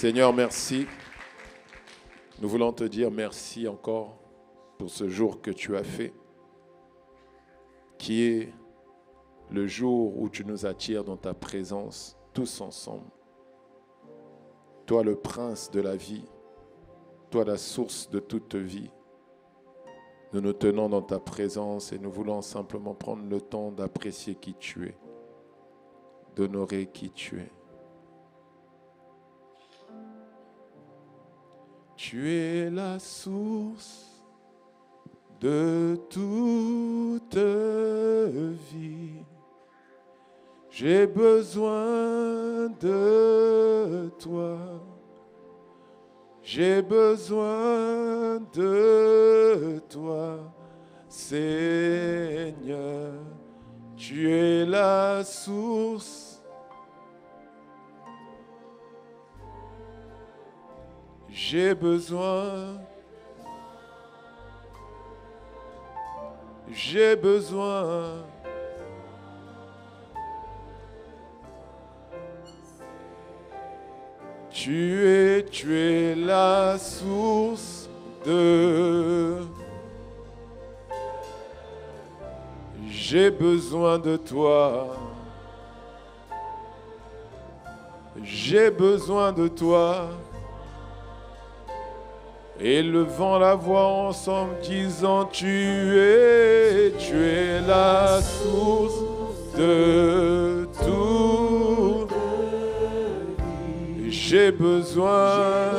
Seigneur, merci. Nous voulons te dire merci encore pour ce jour que tu as fait, qui est le jour où tu nous attires dans ta présence, tous ensemble. Toi, le prince de la vie, toi, la source de toute vie. Nous nous tenons dans ta présence et nous voulons simplement prendre le temps d'apprécier qui tu es, d'honorer qui tu es. Tu es la source de toute vie. J'ai besoin de toi. J'ai besoin de toi, Seigneur. Tu es la source. J'ai besoin. J'ai besoin. Tu es la source de... J'ai besoin de toi. J'ai besoin de toi. Élevant la voix ensemble, disant tu es la source de tout. J'ai besoin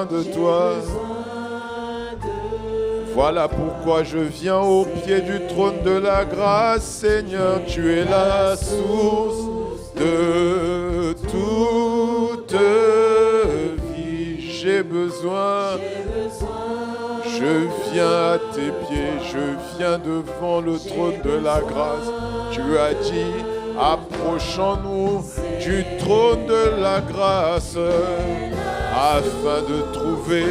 de toi. Voilà pourquoi je viens au pied du trône de la grâce, Seigneur. Tu es la source de toute vie. J'ai besoin. Je viens à tes pieds, je viens devant le trône de la grâce. Tu as dit, approchons-nous du trône de la grâce afin de trouver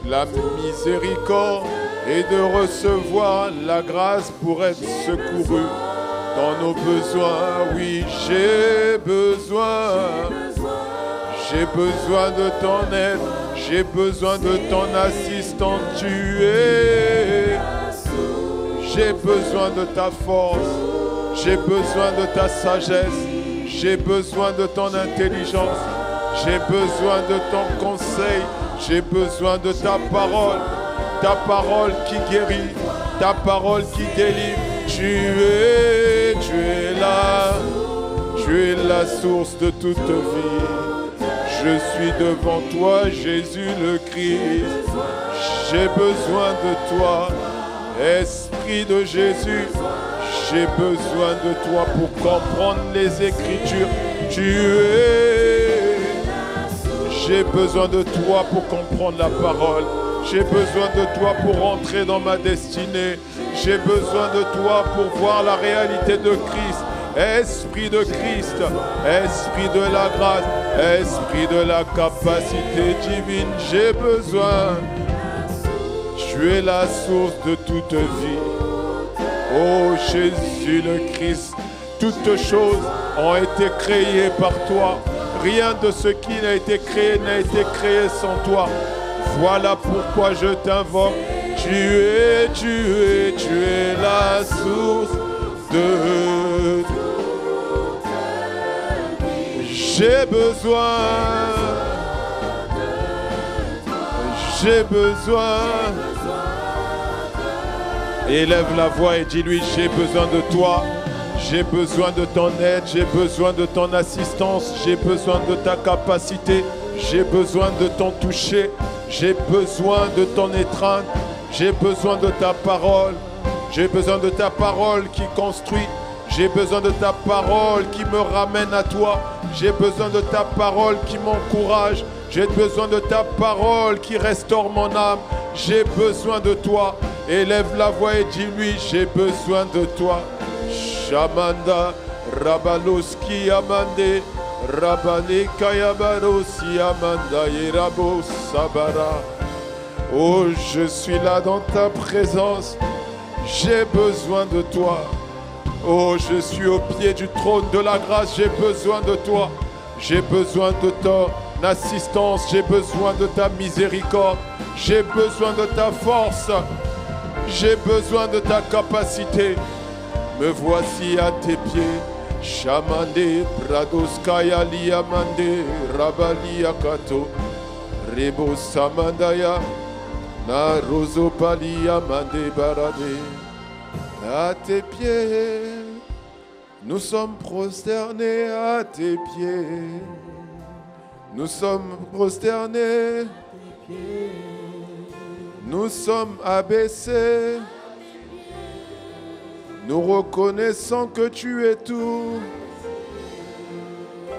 la miséricorde et de recevoir la grâce pour être secouru dans nos besoins. Oui, j'ai besoin de ton aide, j'ai besoin de ton assistance. J'ai besoin de ta force, j'ai besoin de ta sagesse, j'ai besoin de ton intelligence, j'ai besoin de ton conseil, j'ai besoin de ta parole qui guérit, ta parole qui délivre. Tu es la source de toute vie. Je suis devant toi, Jésus le Christ. J'ai besoin de toi, Esprit de Jésus. J'ai besoin de toi pour comprendre les Écritures. J'ai besoin de toi pour comprendre la parole. J'ai besoin de toi pour entrer dans ma destinée. J'ai besoin de toi pour voir la réalité de Christ. Esprit de Christ, Esprit de la grâce, Esprit de la capacité divine, j'ai besoin. Tu es la source de toute vie. Oh Jésus le Christ, toutes choses ont été créées par toi. Rien de ce qui n'a été créé sans toi. Voilà pourquoi je t'invoque. Tu es la source de... J'ai besoin. Élève la voix et dis-lui, j'ai besoin de toi. J'ai besoin de ton aide, j'ai besoin de ton assistance, j'ai besoin de ta capacité, j'ai besoin de ton toucher, j'ai besoin de ton étreinte, j'ai besoin de ta parole, j'ai besoin de ta parole qui construit, j'ai besoin de ta parole qui me ramène à toi, j'ai besoin de ta parole qui m'encourage, j'ai besoin de ta parole qui restaure mon âme, j'ai besoin de toi. Élève la voix et dis-lui, j'ai besoin de toi. Shamanda, Rabaloski Amande, Rabane Kayabarosi Amanda Yerabo Sabara. Oh, je suis là dans ta présence. J'ai besoin de toi. Oh, je suis au pied du trône de la grâce. J'ai besoin de toi. J'ai besoin de ton assistance. J'ai besoin de ta miséricorde. J'ai besoin de ta force. J'ai besoin de ta capacité. Me voici à tes pieds. Shamande, Pradoskaya Liamande, Rabalia Kato, Rebo Samandaya, Narozo Palia Mande Barade. À tes pieds, nous sommes prosternés à tes pieds. Nous sommes prosternés. Nous sommes abaissés. Nous reconnaissons que tu es tout.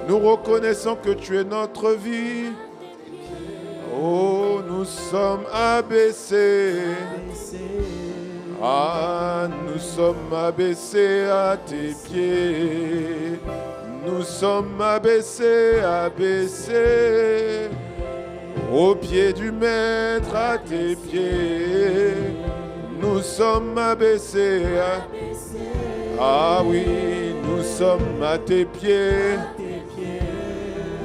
Nous reconnaissons que tu es notre vie. Oh, nous sommes abaissés. Ah, nous sommes abaissés à tes pieds. Nous sommes abaissés, abaissés. Au pied du Maître, à tes pieds. Nous sommes abaissés. Ah oui, nous sommes à tes pieds.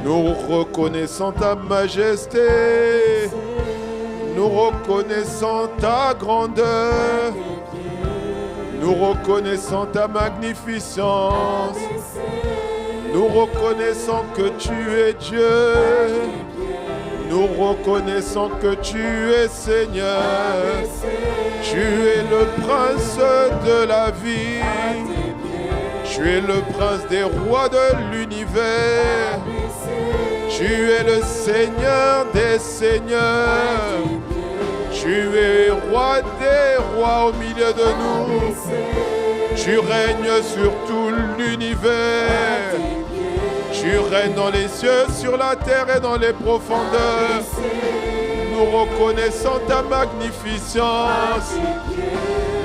Nous reconnaissons ta majesté. Nous reconnaissons ta grandeur. Nous reconnaissons ta magnificence. Nous reconnaissons que tu es Dieu. Nous reconnaissons que tu es Seigneur. Tu es le prince de la vie. Tu es le prince des rois de l'univers. Tu es le Seigneur des seigneurs. Tu es roi des rois au milieu de nous. Tu règnes sur tout l'univers. Tu règnes dans les cieux, sur la terre et dans les profondeurs. Nous reconnaissons ta magnificence.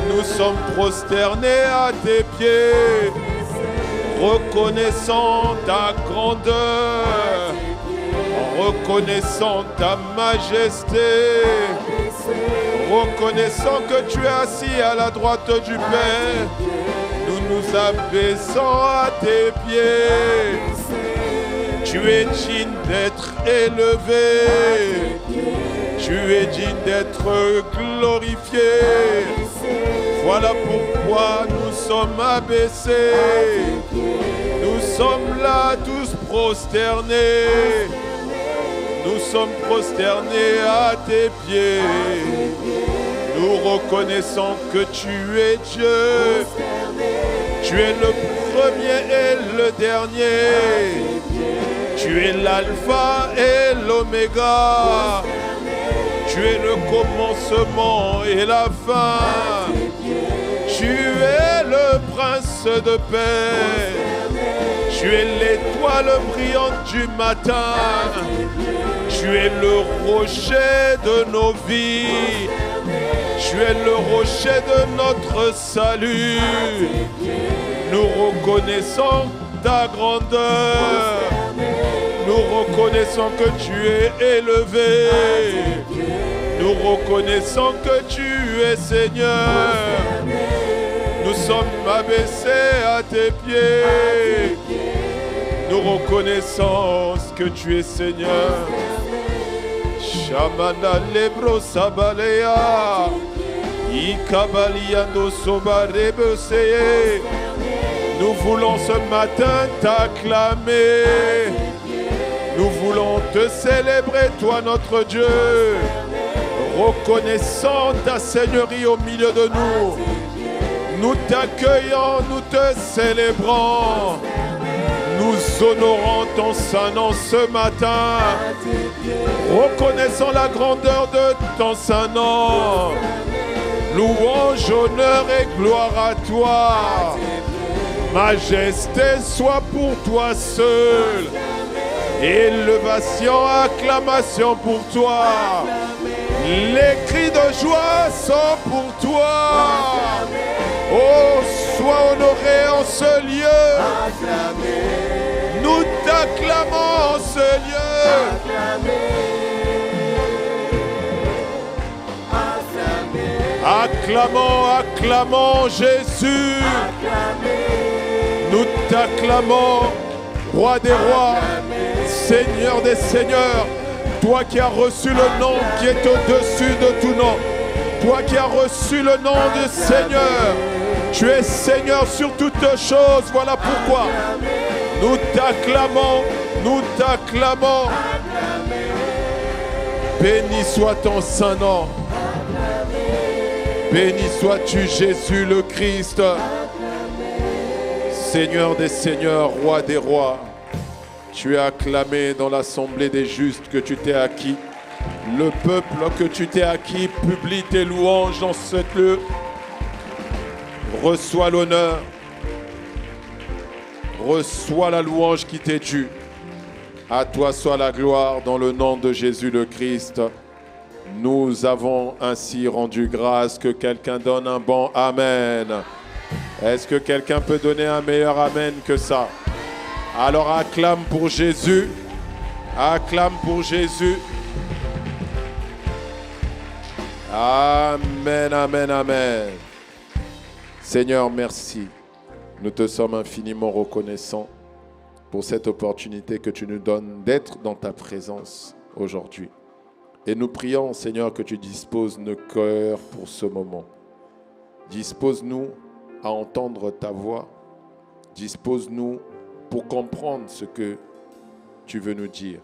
Nous sommes prosternés à tes pieds. Reconnaissant ta grandeur. Reconnaissant ta majesté. Reconnaissant que tu es assis à la droite du Père. Nous nous abaissons à tes pieds. Tu es digne d'être élevé. Tu es digne d'être glorifié. Voilà pourquoi nous sommes abaissés. Nous sommes là tous prosternés. Nous sommes prosternés à tes pieds. Nous reconnaissons que tu es Dieu. Tu es le premier et le dernier. Tu es l'alpha et l'oméga. Tu es le commencement et la fin. Tu es le prince de paix. Tu es l'étoile brillante du matin. Tu es le rocher de nos vies. Tu es le rocher de notre salut. Nous reconnaissons ta grandeur. Nous reconnaissons que tu es élevé. Nous reconnaissons que tu es Seigneur. Nous sommes abaissés à tes pieds. Nous reconnaissons que tu es Seigneur. Shamana lebro sabalea. Ikabaliando sobarebeseye. Nous voulons ce matin t'acclamer. Nous voulons te célébrer, toi notre Dieu. Reconnaissant ta seigneurie au milieu de nous. Nous t'accueillons, nous te célébrons. Nous honorons ton saint nom ce matin. Reconnaissons la grandeur de ton saint nom. Louange, honneur et gloire à toi. Majesté soit pour toi seul. Élevation, acclamation pour toi. Les cris de joie sont pour toi. Oh, sois honoré en ce lieu. Nous t'acclamons en ce lieu. Acclamons, acclamons Jésus. t'acclamons, Roi des rois, Seigneur des seigneurs, toi qui as reçu le nom qui est au-dessus de tout nom, toi qui as reçu le nom de Seigneur, tu es Seigneur sur toutes choses, voilà pourquoi nous t'acclamons, nous t'acclamons. Béni soit ton saint nom. Béni sois-tu Jésus le Christ, Seigneur des seigneurs, Roi des rois. Tu es acclamé dans l'assemblée des justes que tu t'es acquis. Le peuple que tu t'es acquis publie tes louanges dans ce lieu. Reçois l'honneur. Reçois la louange qui t'est due. À toi soit la gloire dans le nom de Jésus le Christ. Nous avons ainsi rendu grâce. Que quelqu'un donne un bon Amen. Est-ce que quelqu'un peut donner un meilleur Amen que ça? Alors acclame pour Jésus. Acclame pour Jésus. Amen, amen, amen. Seigneur, merci. Nous te sommes infiniment reconnaissants pour cette opportunité que tu nous donnes d'être dans ta présence aujourd'hui. Et nous prions, Seigneur, que tu disposes nos cœurs pour ce moment. Dispose-nous à entendre ta voix. Dispose-nous pour comprendre ce que tu veux nous dire.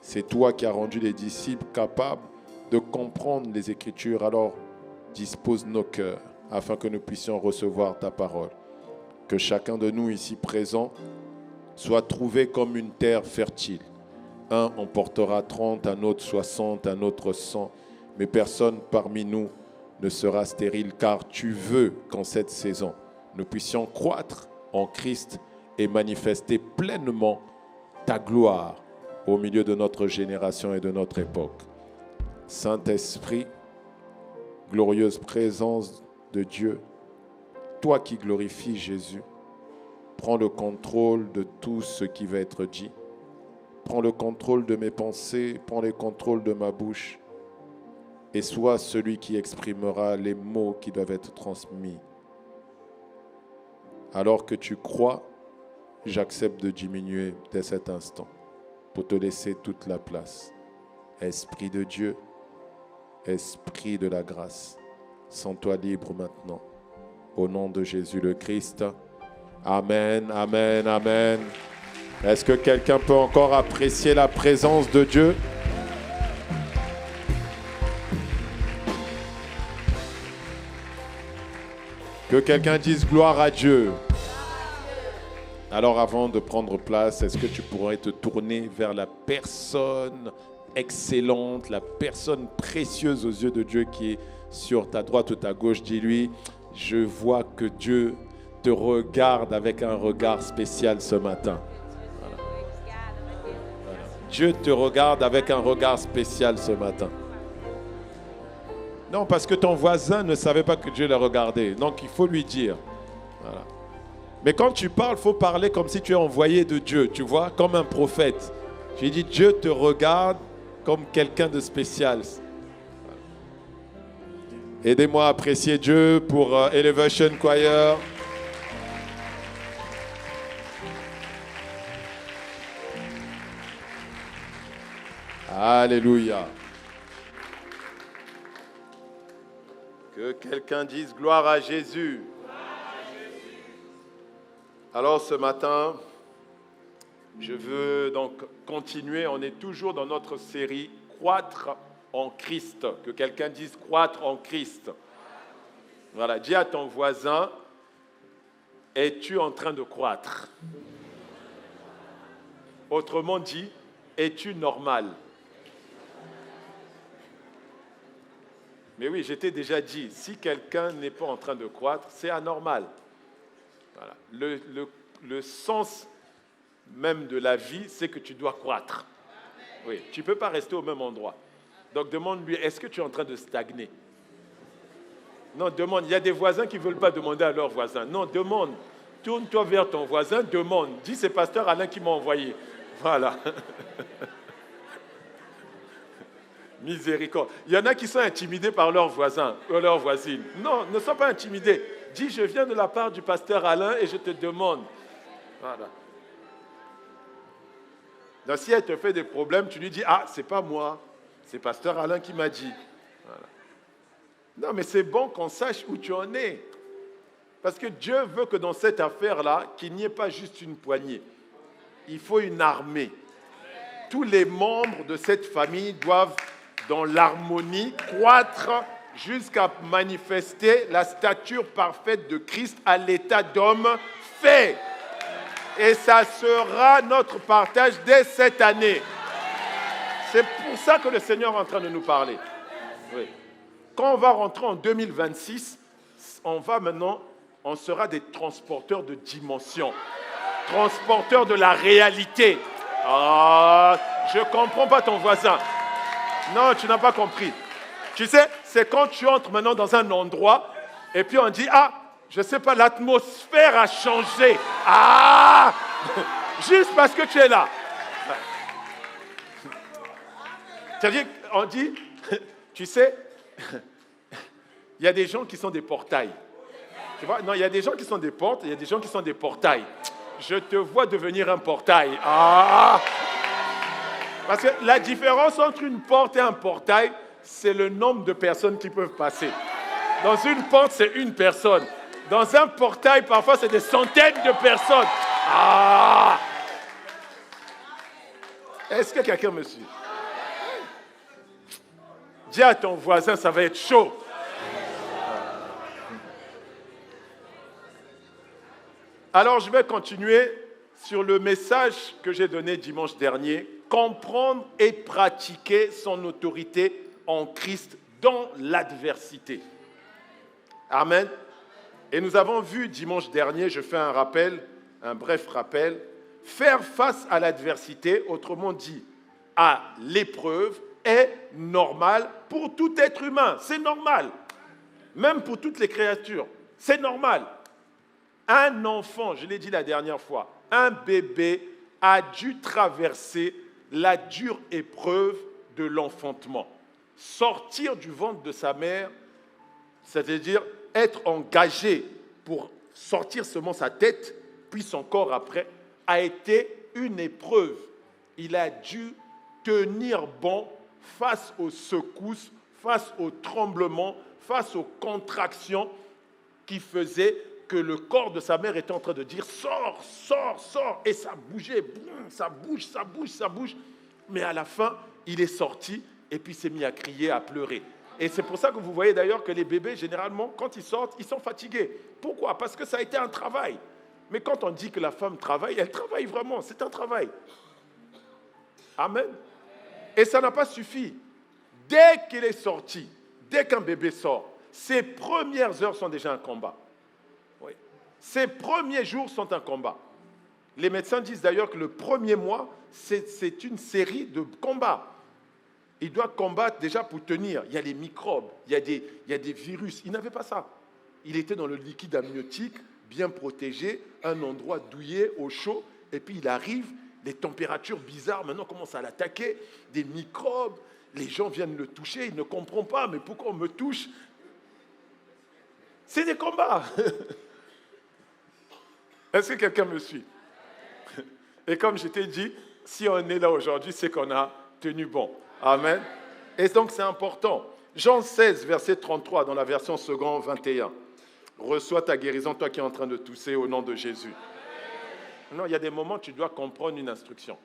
C'est toi qui as rendu les disciples capables de comprendre les Écritures. Alors, dispose nos cœurs afin que nous puissions recevoir ta parole. Que chacun de nous ici présent soit trouvé comme une terre fertile. Un en portera 30, un autre 60, un autre 100. Mais personne parmi nous ne sera stérile, car tu veux qu'en cette saison, nous puissions croître en Christ et manifester pleinement ta gloire au milieu de notre génération et de notre époque. Saint-Esprit, glorieuse présence de Dieu, toi qui glorifies Jésus, prends le contrôle de tout ce qui va être dit. Prends le contrôle de mes pensées, prends le contrôle de ma bouche et sois celui qui exprimera les mots qui doivent être transmis. Alors que tu crois, j'accepte de diminuer dès cet instant pour te laisser toute la place. Esprit de Dieu, Esprit de la grâce, sens-toi libre maintenant. Au nom de Jésus le Christ. Amen, amen, amen. Est-ce que quelqu'un peut encore apprécier la présence de Dieu? Que quelqu'un dise gloire à Dieu. Alors avant de prendre place, est-ce que tu pourrais te tourner vers la personne excellente, la personne précieuse aux yeux de Dieu qui est sur ta droite ou ta gauche? Dis-lui, je vois que Dieu te regarde avec un regard spécial ce matin. Voilà. Voilà. Dieu te regarde avec un regard spécial ce matin. Non, parce que ton voisin ne savait pas que Dieu l'a regardé. Donc, il faut lui dire. Voilà. Mais quand tu parles, il faut parler comme si tu es envoyé de Dieu, tu vois, comme un prophète. J'ai dit, Dieu te regarde comme quelqu'un de spécial. Voilà. Aidez-moi à apprécier Dieu pour Elevation Choir. Alléluia. Que quelqu'un dise gloire à Jésus. Gloire à Jésus. Alors ce matin, je veux donc continuer. On est toujours dans notre série Croître en Christ. Que quelqu'un dise croître en Christ. Voilà, dis à ton voisin, es-tu en train de croître? Autrement dit, es-tu normal? Mais oui, je t'ai déjà dit, si quelqu'un n'est pas en train de croître, c'est anormal. Voilà. Le sens même de la vie, c'est que tu dois croître. Oui, tu ne peux pas rester au même endroit. Donc demande-lui, est-ce que tu es en train de stagner? Non, demande. Il y a des voisins qui ne veulent pas demander à leurs voisins. Non, demande. Tourne-toi vers ton voisin, demande. Dis, c'est pasteur Alain qui m'a envoyé. Voilà. Miséricorde. Il y en a qui sont intimidés par leurs voisins ou leurs voisines. Non, ne sois pas intimidé. Dis, je viens de la part du pasteur Alain et je te demande. Voilà. Donc si elle te fait des problèmes, tu lui dis, ah, c'est pas moi, c'est pasteur Alain qui m'a dit. Voilà. Non, mais c'est bon qu'on sache où tu en es. Parce que Dieu veut que dans cette affaire-là, qu'il n'y ait pas juste une poignée. Il faut une armée. Tous les membres de cette famille doivent, dans l'harmonie, croître jusqu'à manifester la stature parfaite de Christ à l'état d'homme fait. Et ça sera notre partage dès cette année. C'est pour ça que le Seigneur est en train de nous parler. Oui. Quand on va rentrer en 2026, on sera des transporteurs de dimension, transporteurs de la réalité. Ah, je ne comprends pas ton voisin. Non, tu n'as pas compris. Tu sais, c'est quand tu entres maintenant dans un endroit et puis on dit, ah, je ne sais pas, l'atmosphère a changé. Ah, juste parce que tu es là. C'est-à-dire, on dit, tu sais, il y a des gens qui sont des portails. Tu vois? Non, il y a des gens qui sont des portes, il y a des gens qui sont des portails. Je te vois devenir un portail. Ah! Parce que la différence entre une porte et un portail, c'est le nombre de personnes qui peuvent passer. Dans une porte, c'est une personne. Dans un portail, parfois, c'est des centaines de personnes. Ah! Est-ce que quelqu'un me suit? Dis à ton voisin, ça va être chaud. Alors, je vais continuer sur le message que j'ai donné dimanche dernier. Comprendre et pratiquer son autorité en Christ dans l'adversité. Amen. Et nous avons vu dimanche dernier, je fais un bref rappel, faire face à l'adversité, autrement dit, à l'épreuve, est normal pour tout être humain. C'est normal. Même pour toutes les créatures. C'est normal. Un enfant, je l'ai dit la dernière fois, un bébé a dû traverser la dure épreuve de l'enfantement. Sortir du ventre de sa mère, c'est-à-dire être engagé pour sortir seulement sa tête, puis son corps après, a été une épreuve. Il a dû tenir bon face aux secousses, face aux tremblements, face aux contractions qui faisaient que le corps de sa mère était en train de dire « Sors, sors, sors !» Et ça bougeait, boum, ça bouge, ça bouge, ça bouge. Mais à la fin, il est sorti et puis s'est mis à crier, à pleurer. Et c'est pour ça que vous voyez d'ailleurs que les bébés, généralement, quand ils sortent, ils sont fatigués. Pourquoi? Parce que ça a été un travail. Mais quand on dit que la femme travaille, elle travaille vraiment, c'est un travail. Amen. Et ça n'a pas suffi. Dès qu'il est sorti, dès qu'un bébé sort, ses premières heures sont déjà un combat. Oui. Ses premiers jours sont un combat. Les médecins disent d'ailleurs que le premier mois, c'est une série de combats. Il doit combattre déjà pour tenir. Il y a les microbes, il y a des virus. Il n'avait pas ça. Il était dans le liquide amniotique, bien protégé, un endroit douillet, au chaud, et puis il arrive, des températures bizarres maintenant commencent à l'attaquer, des microbes, les gens viennent le toucher, ils ne comprennent pas, mais pourquoi on me touche? C'est des combats. Est-ce que quelqu'un me suit? Et comme je t'ai dit, si on est là aujourd'hui, c'est qu'on a tenu bon. Amen. Et donc c'est important. Jean 16, verset 33, dans la version second 21. Reçois ta guérison, toi qui es en train de tousser au nom de Jésus. Non, il y a des moments où tu dois comprendre une instruction.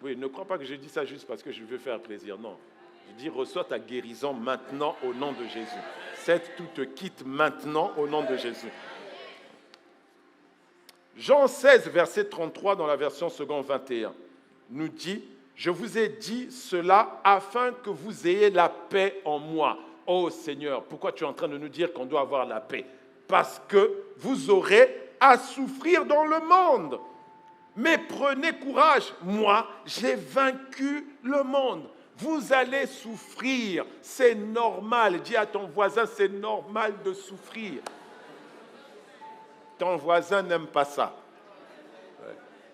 Oui, ne crois pas que je dis ça juste parce que je veux faire plaisir. Non. Je dis reçois ta guérison maintenant au nom de Jésus. Cette tout te quitte maintenant au nom de Jésus. Jean 16, verset 33, dans la version second 21, nous dit « Je vous ai dit cela afin que vous ayez la paix en moi. » Oh Seigneur, pourquoi tu es en train de nous dire qu'on doit avoir la paix? Parce que vous aurez à souffrir dans le monde. Mais prenez courage, moi, j'ai vaincu le monde. Vous allez souffrir, c'est normal. Dis à ton voisin, c'est normal de souffrir. Ton voisin n'aime pas ça.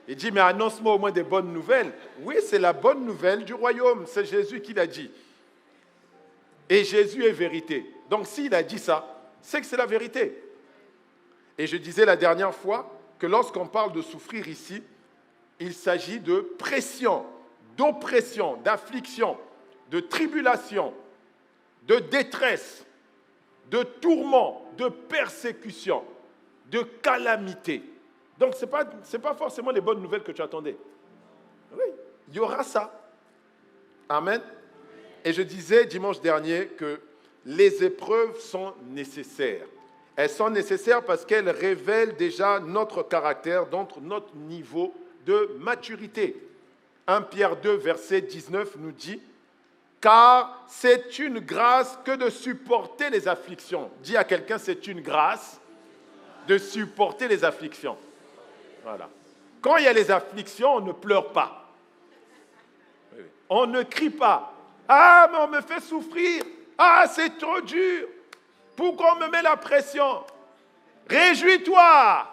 Il dit, mais annonce-moi au moins des bonnes nouvelles. Oui, c'est la bonne nouvelle du royaume. C'est Jésus qui l'a dit. Et Jésus est vérité. Donc s'il a dit ça, c'est que c'est la vérité. Et je disais la dernière fois que lorsqu'on parle de souffrir ici, il s'agit de pression, d'oppression, d'affliction, de tribulation, de détresse, de tourment, de persécution, de calamité. Donc, ce n'est pas forcément les bonnes nouvelles que tu attendais. Oui, il y aura ça. Amen. Et je disais dimanche dernier que les épreuves sont nécessaires. Elles sont nécessaires parce qu'elles révèlent déjà notre caractère, donc notre niveau de maturité. 1 Pierre 2, verset 19 nous dit « Car c'est une grâce que de supporter les afflictions. » Dis à quelqu'un, c'est une grâce de supporter les afflictions. Voilà. Quand il y a les afflictions, on ne pleure pas. On ne crie pas. Ah, mais on me fait souffrir. Ah, c'est trop dur. Pourquoi on me met la pression? Réjouis-toi.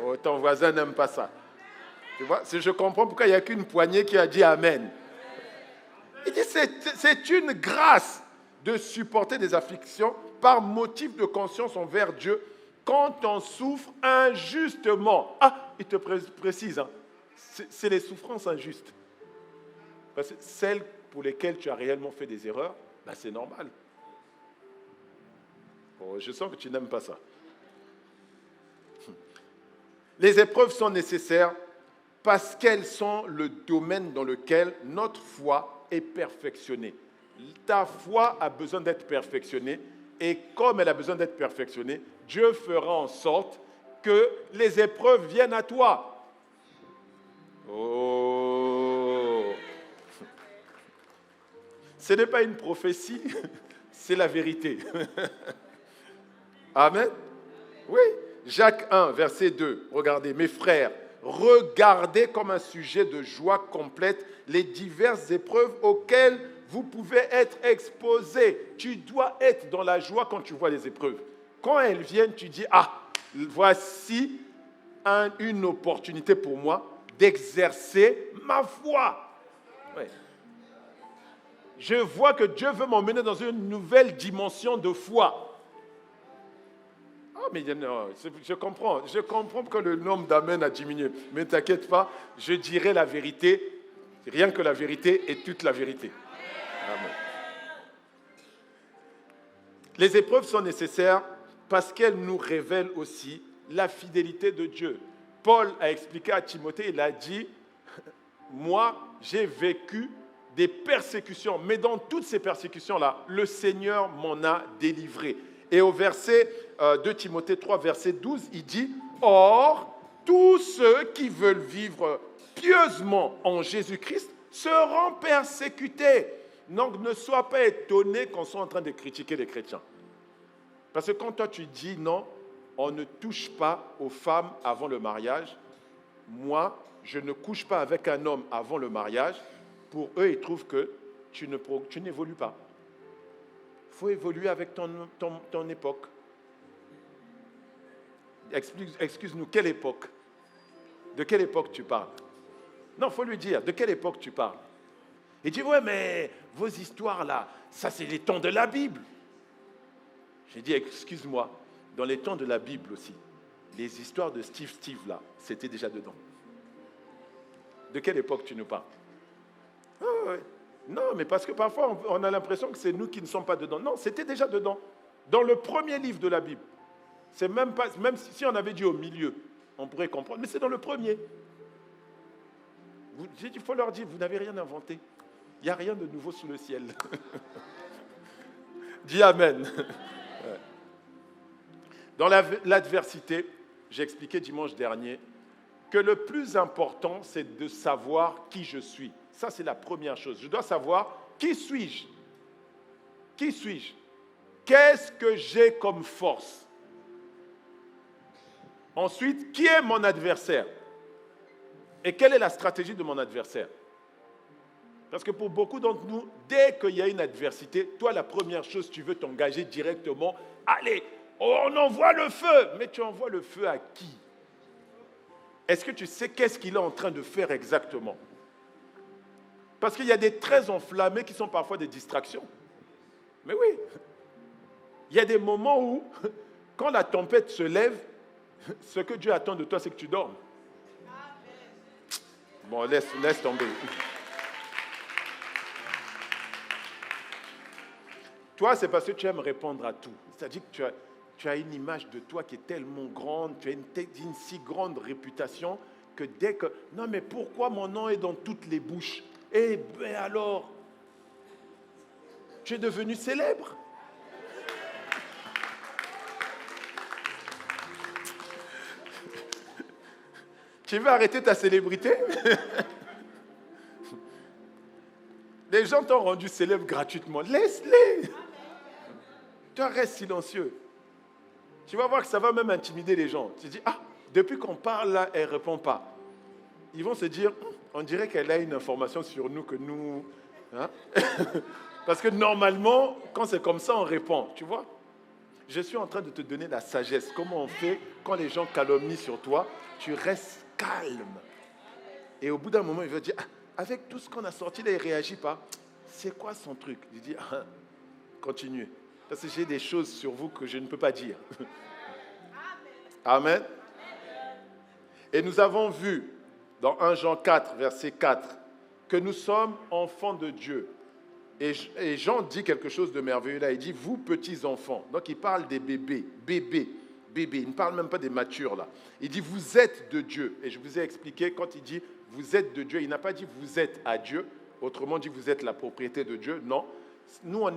Oh, ton voisin n'aime pas ça. Tu vois, je comprends pourquoi il n'y a qu'une poignée qui a dit Amen. Il dit c'est une grâce de supporter des afflictions par motif de conscience envers Dieu quand on souffre injustement. Ah, il te précise, hein, c'est les souffrances injustes. Parce que celles pour lesquelles tu as réellement fait des erreurs, ben c'est normal. Oh, je sens que tu n'aimes pas ça. Les épreuves sont nécessaires parce qu'elles sont le domaine dans lequel notre foi est perfectionnée. Ta foi a besoin d'être perfectionnée et comme elle a besoin d'être perfectionnée, Dieu fera en sorte que les épreuves viennent à toi. Oh! Ce n'est pas une prophétie, c'est la vérité. Amen. Oui. Jacques 1, verset 2. Regardez, mes frères, regardez comme un sujet de joie complète les diverses épreuves auxquelles vous pouvez être exposés. Tu dois être dans la joie quand tu vois les épreuves. Quand elles viennent, tu dis, ah, voici une opportunité pour moi d'exercer ma foi. Ouais. Je vois que Dieu veut m'emmener dans une nouvelle dimension de foi. Ah, mais non, je comprends que le nombre d'amen a diminué. Mais ne t'inquiète pas, je dirai la vérité, rien que la vérité et toute la vérité. Amen. Les épreuves sont nécessaires parce qu'elles nous révèlent aussi la fidélité de Dieu. Paul a expliqué à Timothée, il a dit, moi, j'ai vécu des persécutions, mais dans toutes ces persécutions-là, le Seigneur m'en a délivré. Et au verset 2 Timothée 3, verset 12, il dit « Or, tous ceux qui veulent vivre pieusement en Jésus-Christ seront persécutés. » Donc, ne sois pas étonné qu'on soit en train de critiquer les chrétiens. Parce que quand toi, tu dis « Non, on ne touche pas aux femmes avant le mariage. Moi, je ne couche pas avec un homme avant le mariage. » Pour eux, ils trouvent que tu n'évolues pas. Il faut évoluer avec ton époque. Excuse-nous, quelle époque? De quelle époque tu parles? Non, il faut lui dire, de quelle époque tu parles? Il dit, ouais, mais vos histoires là, ça c'est les temps de la Bible. J'ai dit, excuse-moi, dans les temps de la Bible aussi, les histoires de Steve là, c'était déjà dedans. De quelle époque tu nous parles? Ah, ouais. Non, mais parce que parfois, on a l'impression que c'est nous qui ne sommes pas dedans. Non, c'était déjà dedans. Dans le premier livre de la Bible. C'est même si on avait dit au milieu, on pourrait comprendre, mais c'est dans le premier. Il faut leur dire, vous n'avez rien inventé. Il n'y a rien de nouveau sous le ciel. Dis Amen. Dans l'adversité, j'ai expliqué dimanche dernier que le plus important, c'est de savoir qui je suis. Ça, c'est la première chose. Je dois savoir qui suis-je. Qui suis-je? Qu'est-ce que j'ai comme force? Ensuite, qui est mon adversaire? Et quelle est la stratégie de mon adversaire? Parce que pour beaucoup d'entre nous, dès qu'il y a une adversité, toi, la première chose, tu veux t'engager directement. Allez, on envoie le feu. Mais tu envoies le feu à qui? Est-ce que tu sais qu'est-ce qu'il est en train de faire exactement? Parce qu'il y a des traits enflammés qui sont parfois des distractions. Mais oui, il y a des moments où, quand la tempête se lève, Ce que Dieu attend de toi, c'est que tu dormes. Bon, laisse tomber. Toi, c'est parce que tu aimes répondre à tout. C'est-à-dire que tu as une image de toi qui est tellement grande, tu as une si grande réputation que dès que... Non, mais pourquoi mon nom est dans toutes les bouches? Eh bien alors, tu es devenu célèbre. Tu veux arrêter ta célébrité? Les gens t'ont rendu célèbre gratuitement. Laisse-les. Tu restes silencieux. Tu vas voir que ça va même intimider les gens. Tu te dis, depuis qu'on parle là, elle ne répond pas. Ils vont se dire, on dirait qu'elle a une information sur nous que nous... Hein? Parce que normalement, quand c'est comme ça, on répond. Tu vois? Je suis en train de te donner la sagesse. Comment on fait quand les gens calomnient sur toi? Tu restes calme. Et au bout d'un moment, il va dire, avec tout ce qu'on a sorti là, il ne réagit pas. C'est quoi son truc? Il dit, continuez. Parce que j'ai des choses sur vous que je ne peux pas dire. Amen. Et nous avons vu dans 1 Jean 4, verset 4, que nous sommes enfants de Dieu. Et Jean dit quelque chose de merveilleux là. Il dit, vous petits enfants. Donc il parle des bébés. Bébés. Il ne parle même pas des matures là. Il dit, vous êtes de Dieu. Et je vous ai expliqué, quand il dit, vous êtes de Dieu, il n'a pas dit, vous êtes à Dieu. Autrement dit, vous êtes la propriété de Dieu. Non. Nous, on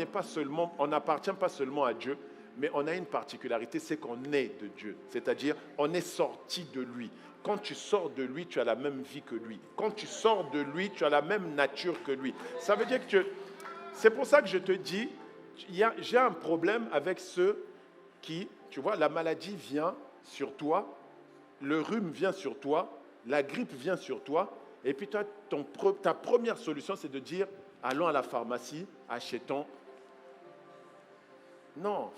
n'appartient pas seulement à Dieu, mais on a une particularité, c'est qu'on est de Dieu. C'est-à-dire, on est sorti de lui. Quand tu sors de lui, tu as la même vie que lui. Quand tu sors de lui, tu as la même nature que lui. Ça veut dire que c'est pour ça que je te dis, j'ai un problème avec ceux qui, tu vois, la maladie vient sur toi, le rhume vient sur toi, la grippe vient sur toi, et puis toi, ta première solution, c'est de dire, allons à la pharmacie, achetons. Non.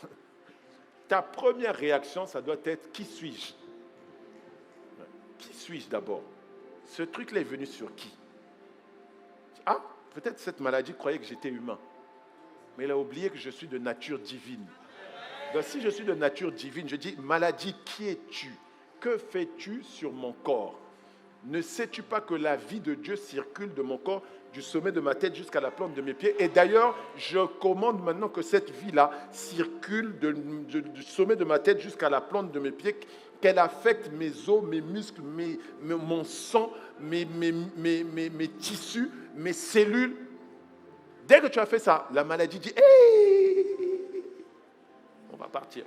Ta première réaction, ça doit être, qui suis-je? Qui suis-je d'abord? Ce truc-là est venu sur qui? Peut-être cette maladie croyait que j'étais humain. Mais elle a oublié que je suis de nature divine. Donc si je suis de nature divine, je dis, maladie, qui es-tu? Que fais-tu sur mon corps? Ne sais-tu pas que la vie de Dieu circule de mon corps, du sommet de ma tête jusqu'à la plante de mes pieds? Et d'ailleurs, je commande maintenant que cette vie-là circule du sommet de ma tête jusqu'à la plante de mes pieds, qu'elle affecte mes os, mes muscles, mon sang, mes tissus, mes cellules. Dès que tu as fait ça, la maladie dit, hey, on va partir.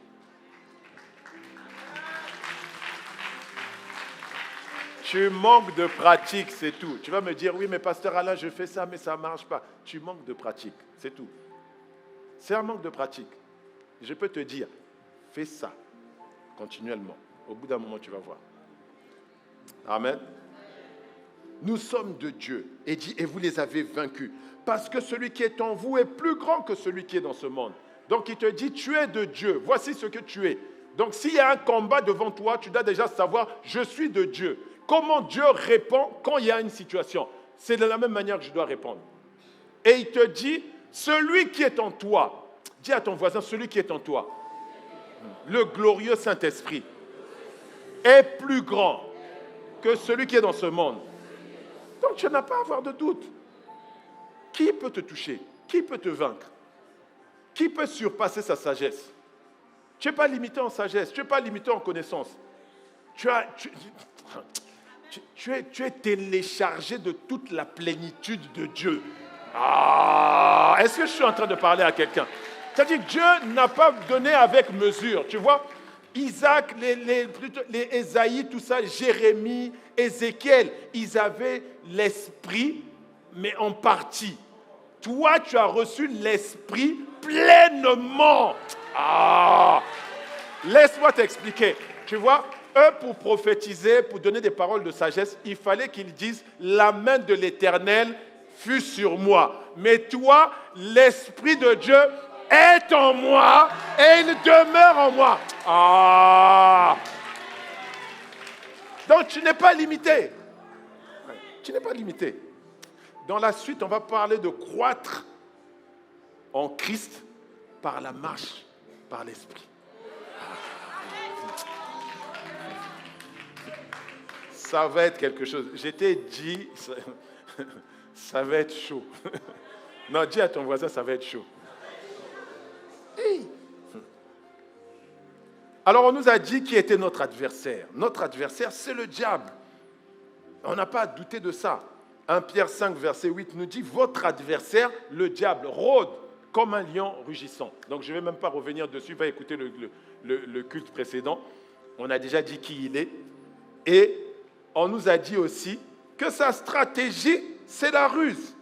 Tu manques de pratique, c'est tout. Tu vas me dire, oui, mais pasteur Alain, je fais ça, mais ça ne marche pas. Tu manques de pratique, c'est tout. C'est un manque de pratique. Je peux te dire, fais ça continuellement. Au bout d'un moment, tu vas voir. Amen. Nous sommes de Dieu. Et dit, et vous les avez vaincus. Parce que celui qui est en vous est plus grand que celui qui est dans ce monde. Donc il te dit, tu es de Dieu. Voici ce que tu es. Donc s'il y a un combat devant toi, tu dois déjà savoir, je suis de Dieu. Comment Dieu répond quand il y a une situation? C'est de la même manière que je dois répondre. Et il te dit, celui qui est en toi, dis à ton voisin, celui qui est en toi, le glorieux Saint-Esprit, est plus grand que celui qui est dans ce monde. Donc tu n'as pas à avoir de doute. Qui peut te toucher? Qui peut te vaincre? Qui peut surpasser sa sagesse? Tu n'es pas limité en sagesse, tu n'es pas limité en connaissance. Tu es téléchargé de toute la plénitude de Dieu. Est-ce que je suis en train de parler à quelqu'un? C'est-à-dire que Dieu n'a pas donné avec mesure, tu vois. Isaac, les Ésaïe, tout ça, Jérémie, Ézéchiel, ils avaient l'esprit, mais en partie. Toi, tu as reçu l'esprit pleinement. Laisse-moi t'expliquer. Tu vois, eux, pour prophétiser, pour donner des paroles de sagesse, il fallait qu'ils disent « La main de l'Éternel fut sur moi ». Mais toi, l'Esprit de Dieu est en moi et il demeure en moi. Donc, tu n'es pas limité. Tu n'es pas limité. Dans la suite, on va parler de croître en Christ par la marche, par l'Esprit. Ça va être quelque chose. J'étais dit, ça va être chaud. Non, dis à ton voisin, ça va être chaud. Hey. Alors, on nous a dit qui était notre adversaire. Notre adversaire, c'est le diable. On n'a pas à douter de ça. 1 Pierre 5, verset 8 nous dit, votre adversaire, le diable, rôde comme un lion rugissant. Donc, je ne vais même pas revenir dessus. Va écouter le culte précédent. On a déjà dit qui il est. Et on nous a dit aussi que sa stratégie, c'est la ruse.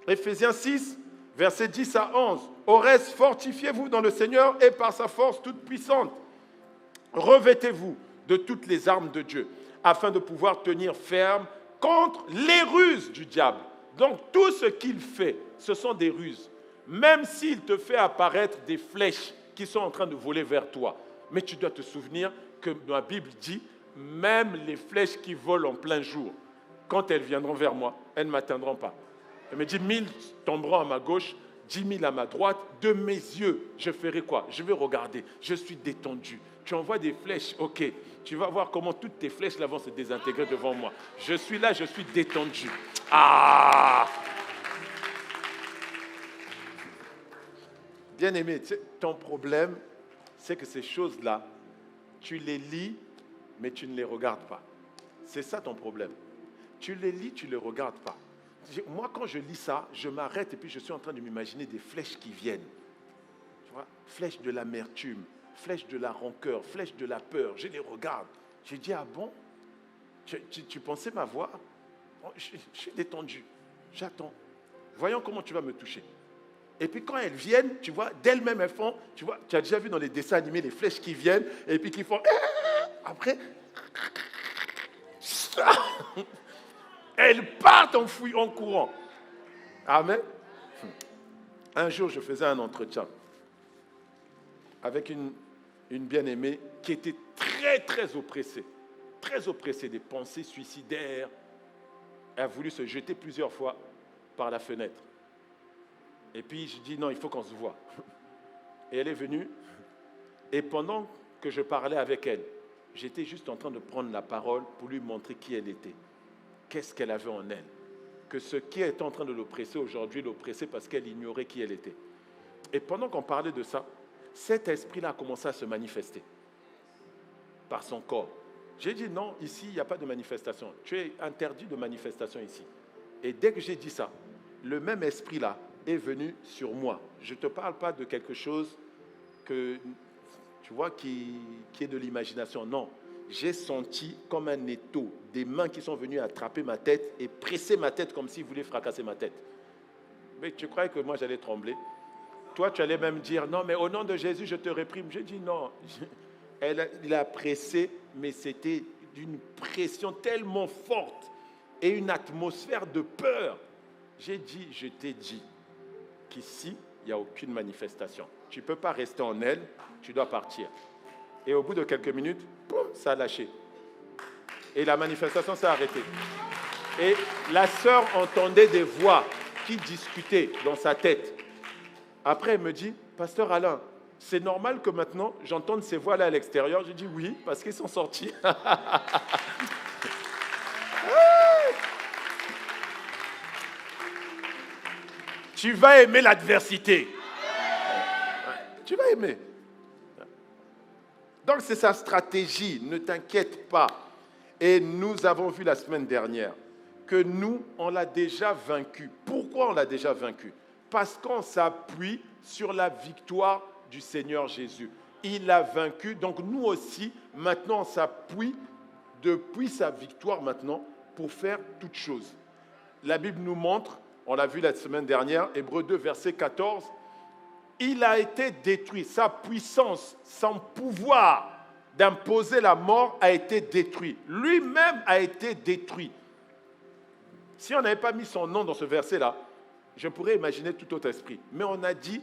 Éphésiens 6, verset 10 à 11. Au reste, fortifiez-vous dans le Seigneur et par sa force toute puissante. Revêtez-vous de toutes les armes de Dieu, afin de pouvoir tenir ferme contre les ruses du diable. Donc, tout ce qu'il fait, ce sont des ruses. Même s'il te fait apparaître des flèches qui sont en train de voler vers toi. Mais tu dois te souvenir que la Bible dit, même les flèches qui volent en plein jour, quand elles viendront vers moi, elles ne m'atteindront pas. Elle me dit, 1000 tomberont à ma gauche, 10 000 à ma droite. De mes yeux, je ferai quoi? Je vais regarder. Je suis détendu. Tu envoies des flèches, ok. Tu vas voir comment toutes tes flèches là vont se désintégrer devant moi. Je suis là, je suis détendu. Ah! Bien-aimé, ton problème, c'est que ces choses-là, tu les lis, mais tu ne les regardes pas. C'est ça ton problème. Tu les lis, tu ne les regardes pas. Moi, quand je lis ça, je m'arrête et puis je suis en train de m'imaginer des flèches qui viennent. Tu vois, flèches de l'amertume, flèches de la rancœur, flèches de la peur. Je les regarde. Je dis, ah bon? Tu pensais m'avoir? Je suis détendu. J'attends. Voyons comment tu vas me toucher. Et puis quand elles viennent, tu vois, d'elles-mêmes elles font, tu vois, tu as déjà vu dans les dessins animés les flèches qui viennent et puis qui font, après, elles partent en courant. Amen. Un jour, je faisais un entretien avec une bien-aimée qui était très oppressée des pensées suicidaires. Elle a voulu se jeter plusieurs fois par la fenêtre. Et puis, je dis, non, il faut qu'on se voit. Et elle est venue. Et pendant que je parlais avec elle, j'étais juste en train de prendre la parole pour lui montrer qui elle était. Qu'est-ce qu'elle avait en elle. Que ce qui est en train de l'oppresser aujourd'hui, l'oppressait parce qu'elle ignorait qui elle était. Et pendant qu'on parlait de ça, cet esprit-là a commencé à se manifester par son corps. J'ai dit, non, ici, il n'y a pas de manifestation. Tu es interdit de manifestation ici. Et dès que j'ai dit ça, le même esprit-là est venu sur moi. Je ne te parle pas de quelque chose que, tu vois, qui est de l'imagination. Non, j'ai senti comme un étau, des mains qui sont venues attraper ma tête et presser ma tête comme s'ils voulaient fracasser ma tête. Mais tu croyais que moi, j'allais trembler? Toi, tu allais même dire, non, mais au nom de Jésus, je te réprime. J'ai dit, non. Il a pressé, mais c'était d'une pression tellement forte et une atmosphère de peur. J'ai dit, je t'ai dit qu'ici, il n'y a aucune manifestation. Tu ne peux pas rester en elle, tu dois partir. Et au bout de quelques minutes, boum, ça a lâché. Et la manifestation s'est arrêtée. Et la sœur entendait des voix qui discutaient dans sa tête. Après, elle me dit, Pasteur Alain, c'est normal que maintenant, j'entende ces voix-là à l'extérieur. J'ai dit oui, parce qu'ils sont sortis. Tu vas aimer l'adversité. Tu vas aimer. Donc, c'est sa stratégie. Ne t'inquiète pas. Et nous avons vu la semaine dernière que nous, on l'a déjà vaincu. Pourquoi on l'a déjà vaincu? Parce qu'on s'appuie sur la victoire du Seigneur Jésus. Il a vaincu. Donc, nous aussi, maintenant, on s'appuie depuis sa victoire maintenant pour faire toutes choses. La Bible nous montre, on l'a vu la semaine dernière, Hébreux 2, verset 14, il a été détruit. Sa puissance, son pouvoir d'imposer la mort a été détruit. Lui-même a été détruit. Si on n'avait pas mis son nom dans ce verset-là, je pourrais imaginer tout autre esprit. Mais on a dit,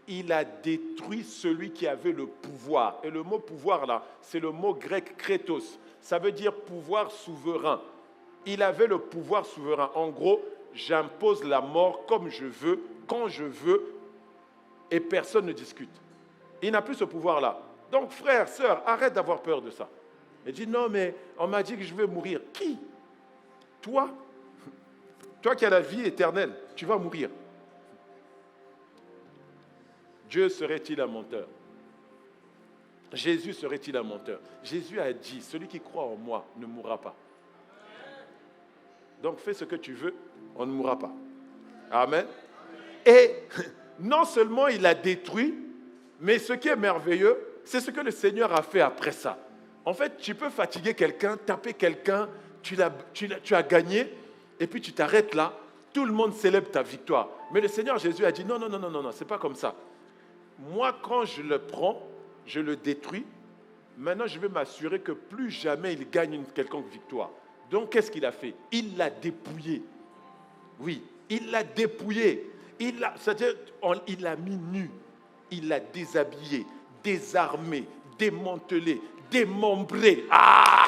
il a détruit celui qui avait le pouvoir. Et le mot pouvoir, là, c'est le mot grec kretos. Ça veut dire pouvoir souverain. Il avait le pouvoir souverain. En gros, j'impose la mort comme je veux, quand je veux, et personne ne discute. Il n'a plus ce pouvoir-là. Donc, frère, sœur, arrête d'avoir peur de ça. Il dit, non, mais on m'a dit que je vais mourir. Qui? toi qui as la vie éternelle, tu vas mourir. Dieu serait-il un menteur? Jésus serait-il un menteur? Jésus a dit, celui qui croit en moi ne mourra pas. Donc fais ce que tu veux, on ne mourra pas. Amen. Et non seulement il a détruit, mais ce qui est merveilleux, c'est ce que le Seigneur a fait après ça. En fait, tu peux fatiguer quelqu'un, taper quelqu'un, tu as gagné, et puis tu t'arrêtes là, tout le monde célèbre ta victoire. Mais le Seigneur Jésus a dit, non, c'est pas comme ça. Moi, quand je le prends, je le détruis. Maintenant, je vais m'assurer que plus jamais il gagne une quelconque victoire. Donc, qu'est-ce qu'il a fait? Il l'a dépouillé. Oui, il l'a dépouillé. C'est-à-dire, il l'a mis nu. Il l'a déshabillé, désarmé, démantelé, démembré. Ah!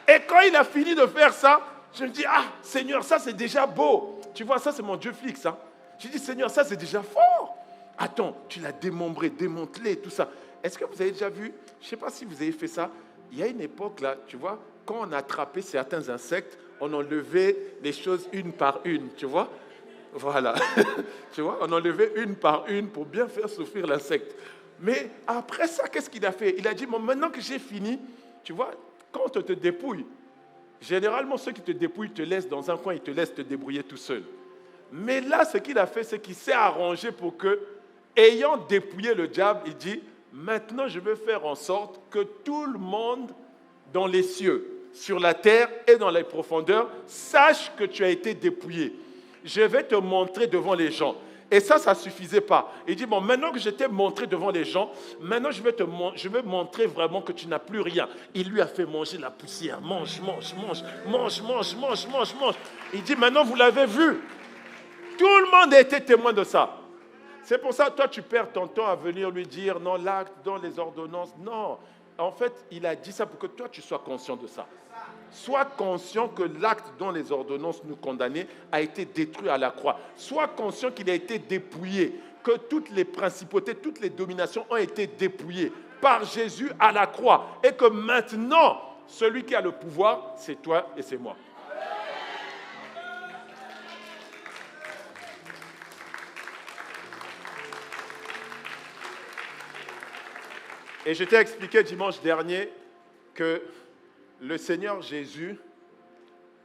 Et quand il a fini de faire ça, je me dis, ah, Seigneur, ça c'est déjà beau. Tu vois, ça c'est mon Dieu fixe. Hein? Je dis, Seigneur, ça c'est déjà fort. Attends, tu l'as démembré, démantelé, tout ça. Est-ce que vous avez déjà vu, je ne sais pas si vous avez fait ça, il y a une époque là, tu vois, quand on attrapait certains insectes, on enlevait les choses une par une, tu vois. Voilà, tu vois, on enlevait une par une pour bien faire souffrir l'insecte. Mais après ça, qu'est-ce qu'il a fait? Il a dit, bon, maintenant que j'ai fini, tu vois, quand on te dépouille, généralement ceux qui te dépouillent te laissent dans un coin, ils te laissent te débrouiller tout seul. Mais là, ce qu'il a fait, c'est qu'il s'est arrangé pour que, ayant dépouillé le diable, il dit, maintenant je vais faire en sorte que tout le monde dans les cieux, sur la terre et dans les profondeurs, sache que tu as été dépouillé. Je vais te montrer devant les gens. Et ça ne suffisait pas. Il dit, bon, maintenant que je t'ai montré devant les gens, maintenant je vais montrer vraiment que tu n'as plus rien. Il lui a fait manger la poussière. Mange. Il dit, maintenant vous l'avez vu. Tout le monde a été témoin de ça. C'est pour ça que toi, tu perds ton temps à venir lui dire, non, l'acte, dans les ordonnances. Non, en fait, il a dit ça pour que toi, tu sois conscient de ça. Sois conscient que l'acte dont les ordonnances nous condamnaient a été détruit à la croix. Sois conscient qu'il a été dépouillé, que toutes les principautés, toutes les dominations ont été dépouillées par Jésus à la croix. Et que maintenant, celui qui a le pouvoir, c'est toi et c'est moi. Et je t'ai expliqué dimanche dernier que le Seigneur Jésus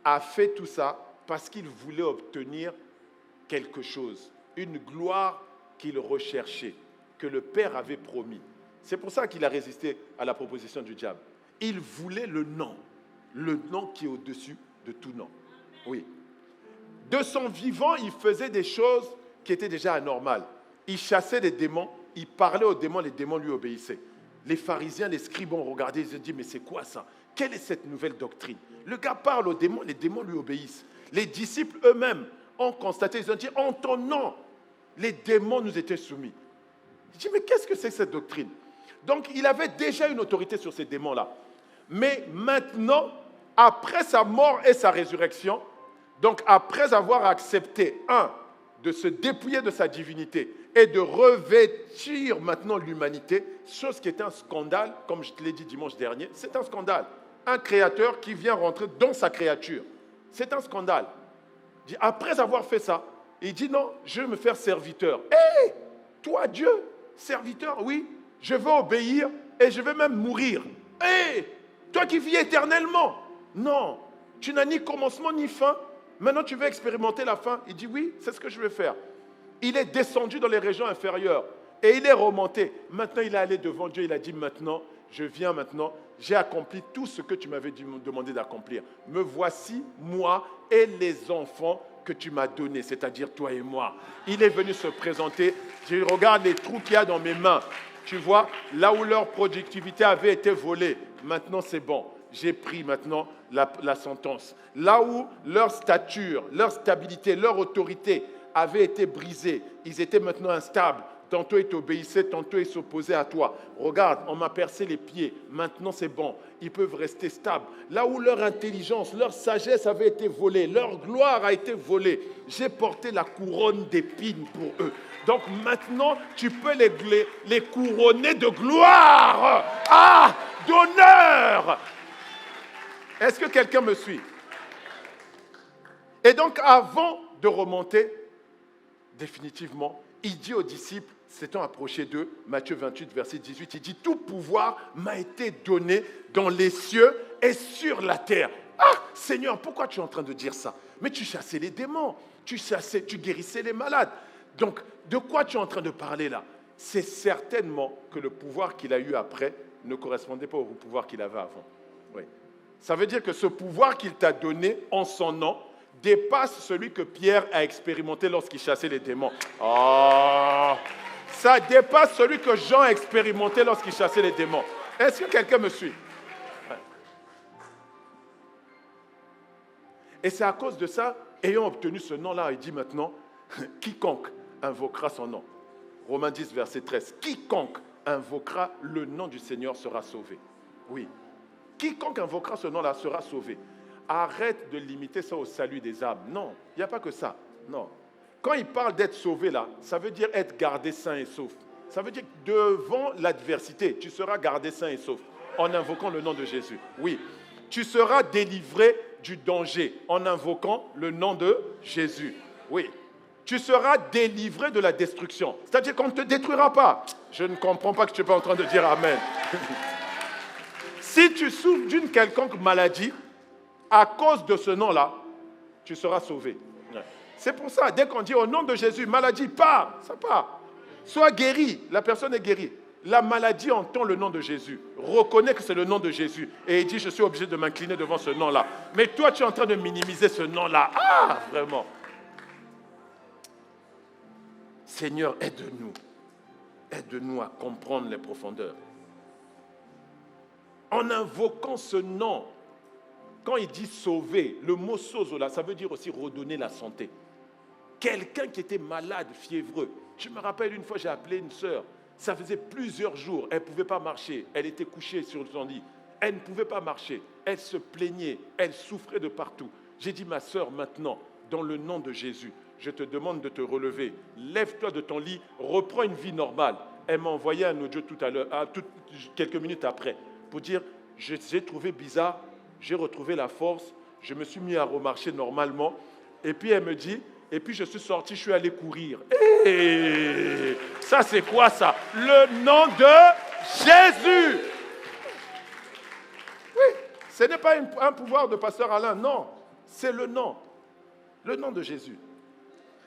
a fait tout ça parce qu'il voulait obtenir quelque chose, une gloire qu'il recherchait, que le Père avait promis. C'est pour ça qu'il a résisté à la proposition du diable. Il voulait le nom qui est au-dessus de tout nom. Oui. De son vivant, il faisait des choses qui étaient déjà anormales. Il chassait des démons, il parlait aux démons, les démons lui obéissaient. Les pharisiens, les scribes ont regardé, ils se dit, mais c'est quoi ça? Quelle est cette nouvelle doctrine? Le gars parle aux démons, les démons lui obéissent. Les disciples eux-mêmes ont constaté, ils ont dit, en ton nom, les démons nous étaient soumis. Il dit, mais qu'est-ce que c'est que cette doctrine? Donc, il avait déjà une autorité sur ces démons-là. Mais maintenant, après sa mort et sa résurrection, donc après avoir accepté, de se dépouiller de sa divinité et de revêtir maintenant l'humanité, chose qui est un scandale, comme je te l'ai dit dimanche dernier, c'est un scandale. Un créateur qui vient rentrer dans sa créature. C'est un scandale. Après avoir fait ça, il dit non, je vais me faire serviteur. Hé, toi Dieu, serviteur, oui, je veux obéir et je vais même mourir. Hé, toi qui vis éternellement. Non, tu n'as ni commencement ni fin. Maintenant, tu veux expérimenter la fin. Il dit oui, c'est ce que je vais faire. Il est descendu dans les régions inférieures et il est remonté. Maintenant, il est allé devant Dieu. Il a dit maintenant, je viens maintenant. J'ai accompli tout ce que tu m'avais demandé d'accomplir. Me voici, moi et les enfants que tu m'as donnés, c'est-à-dire toi et moi. Il est venu se présenter. Je regarde les trous qu'il y a dans mes mains. Tu vois, là où leur productivité avait été volée, maintenant c'est bon. J'ai pris maintenant la sentence. Là où leur stature, leur stabilité, leur autorité avaient été brisées, ils étaient maintenant instables. Tantôt ils t'obéissaient, tantôt ils s'opposaient à toi. Regarde, on m'a percé les pieds. Maintenant c'est bon. Ils peuvent rester stables. Là où leur intelligence, leur sagesse avait été volée, leur gloire a été volée, j'ai porté la couronne d'épines pour eux. Donc maintenant, tu peux les couronner de gloire, d'honneur. Est-ce que quelqu'un me suit? Et donc, avant de remonter, définitivement, il dit aux disciples, s'étant approché d'eux, Matthieu 28, verset 18, il dit, tout pouvoir m'a été donné dans les cieux et sur la terre. Ah, Seigneur, pourquoi tu es en train de dire ça? Mais tu chassais les démons, tu guérissais les malades. Donc, de quoi tu es en train de parler là? C'est certainement que le pouvoir qu'il a eu après ne correspondait pas au pouvoir qu'il avait avant. Oui. Ça veut dire que ce pouvoir qu'il t'a donné en son nom dépasse celui que Pierre a expérimenté lorsqu'il chassait les démons. Oh, ça dépasse celui que Jean a expérimenté lorsqu'il chassait les démons. Est-ce que quelqu'un me suit? Et c'est à cause de ça, ayant obtenu ce nom-là, il dit maintenant, quiconque invoquera son nom. Romains 10, verset 13. Quiconque invoquera le nom du Seigneur sera sauvé. Oui. Quiconque invoquera ce nom-là sera sauvé. Arrête de limiter ça au salut des âmes. Non, il n'y a pas que ça. Non. Quand il parle d'être sauvé là, ça veut dire être gardé sain et sauf. Ça veut dire que devant l'adversité, tu seras gardé sain et sauf en invoquant le nom de Jésus. Oui. Tu seras délivré du danger en invoquant le nom de Jésus. Oui. Tu seras délivré de la destruction. C'est-à-dire qu'on ne te détruira pas. Je ne comprends pas que tu n'es pas en train de dire Amen. Si tu souffres d'une quelconque maladie, à cause de ce nom-là, tu seras sauvé. C'est pour ça, dès qu'on dit au nom de Jésus, maladie part, ça part. Sois guéri, la personne est guérie. La maladie entend le nom de Jésus, reconnaît que c'est le nom de Jésus et il dit, je suis obligé de m'incliner devant ce nom-là. Mais toi, tu es en train de minimiser ce nom-là. Ah, vraiment. Seigneur, aide-nous. Aide-nous à comprendre les profondeurs. En invoquant ce nom, quand il dit sauver, le mot sozo, ça veut dire aussi redonner la santé. Quelqu'un qui était malade, fiévreux. Je me rappelle une fois, j'ai appelé une sœur. Ça faisait plusieurs jours, elle ne pouvait pas marcher. Elle était couchée sur son lit. Elle ne pouvait pas marcher. Elle se plaignait, elle souffrait de partout. J'ai dit, ma sœur, maintenant, dans le nom de Jésus, je te demande de te relever. Lève-toi de ton lit, reprends une vie normale. Elle m'a envoyé un audio tout à l'heure, quelques minutes après, pour dire, j'ai trouvé bizarre, j'ai retrouvé la force, je me suis mis à remarcher normalement. Et puis elle me dit, et puis je suis sorti, je suis allé courir. Et ça c'est quoi ça? Le nom de Jésus. Oui, ce n'est pas un pouvoir de pasteur Alain, non. C'est le nom de Jésus.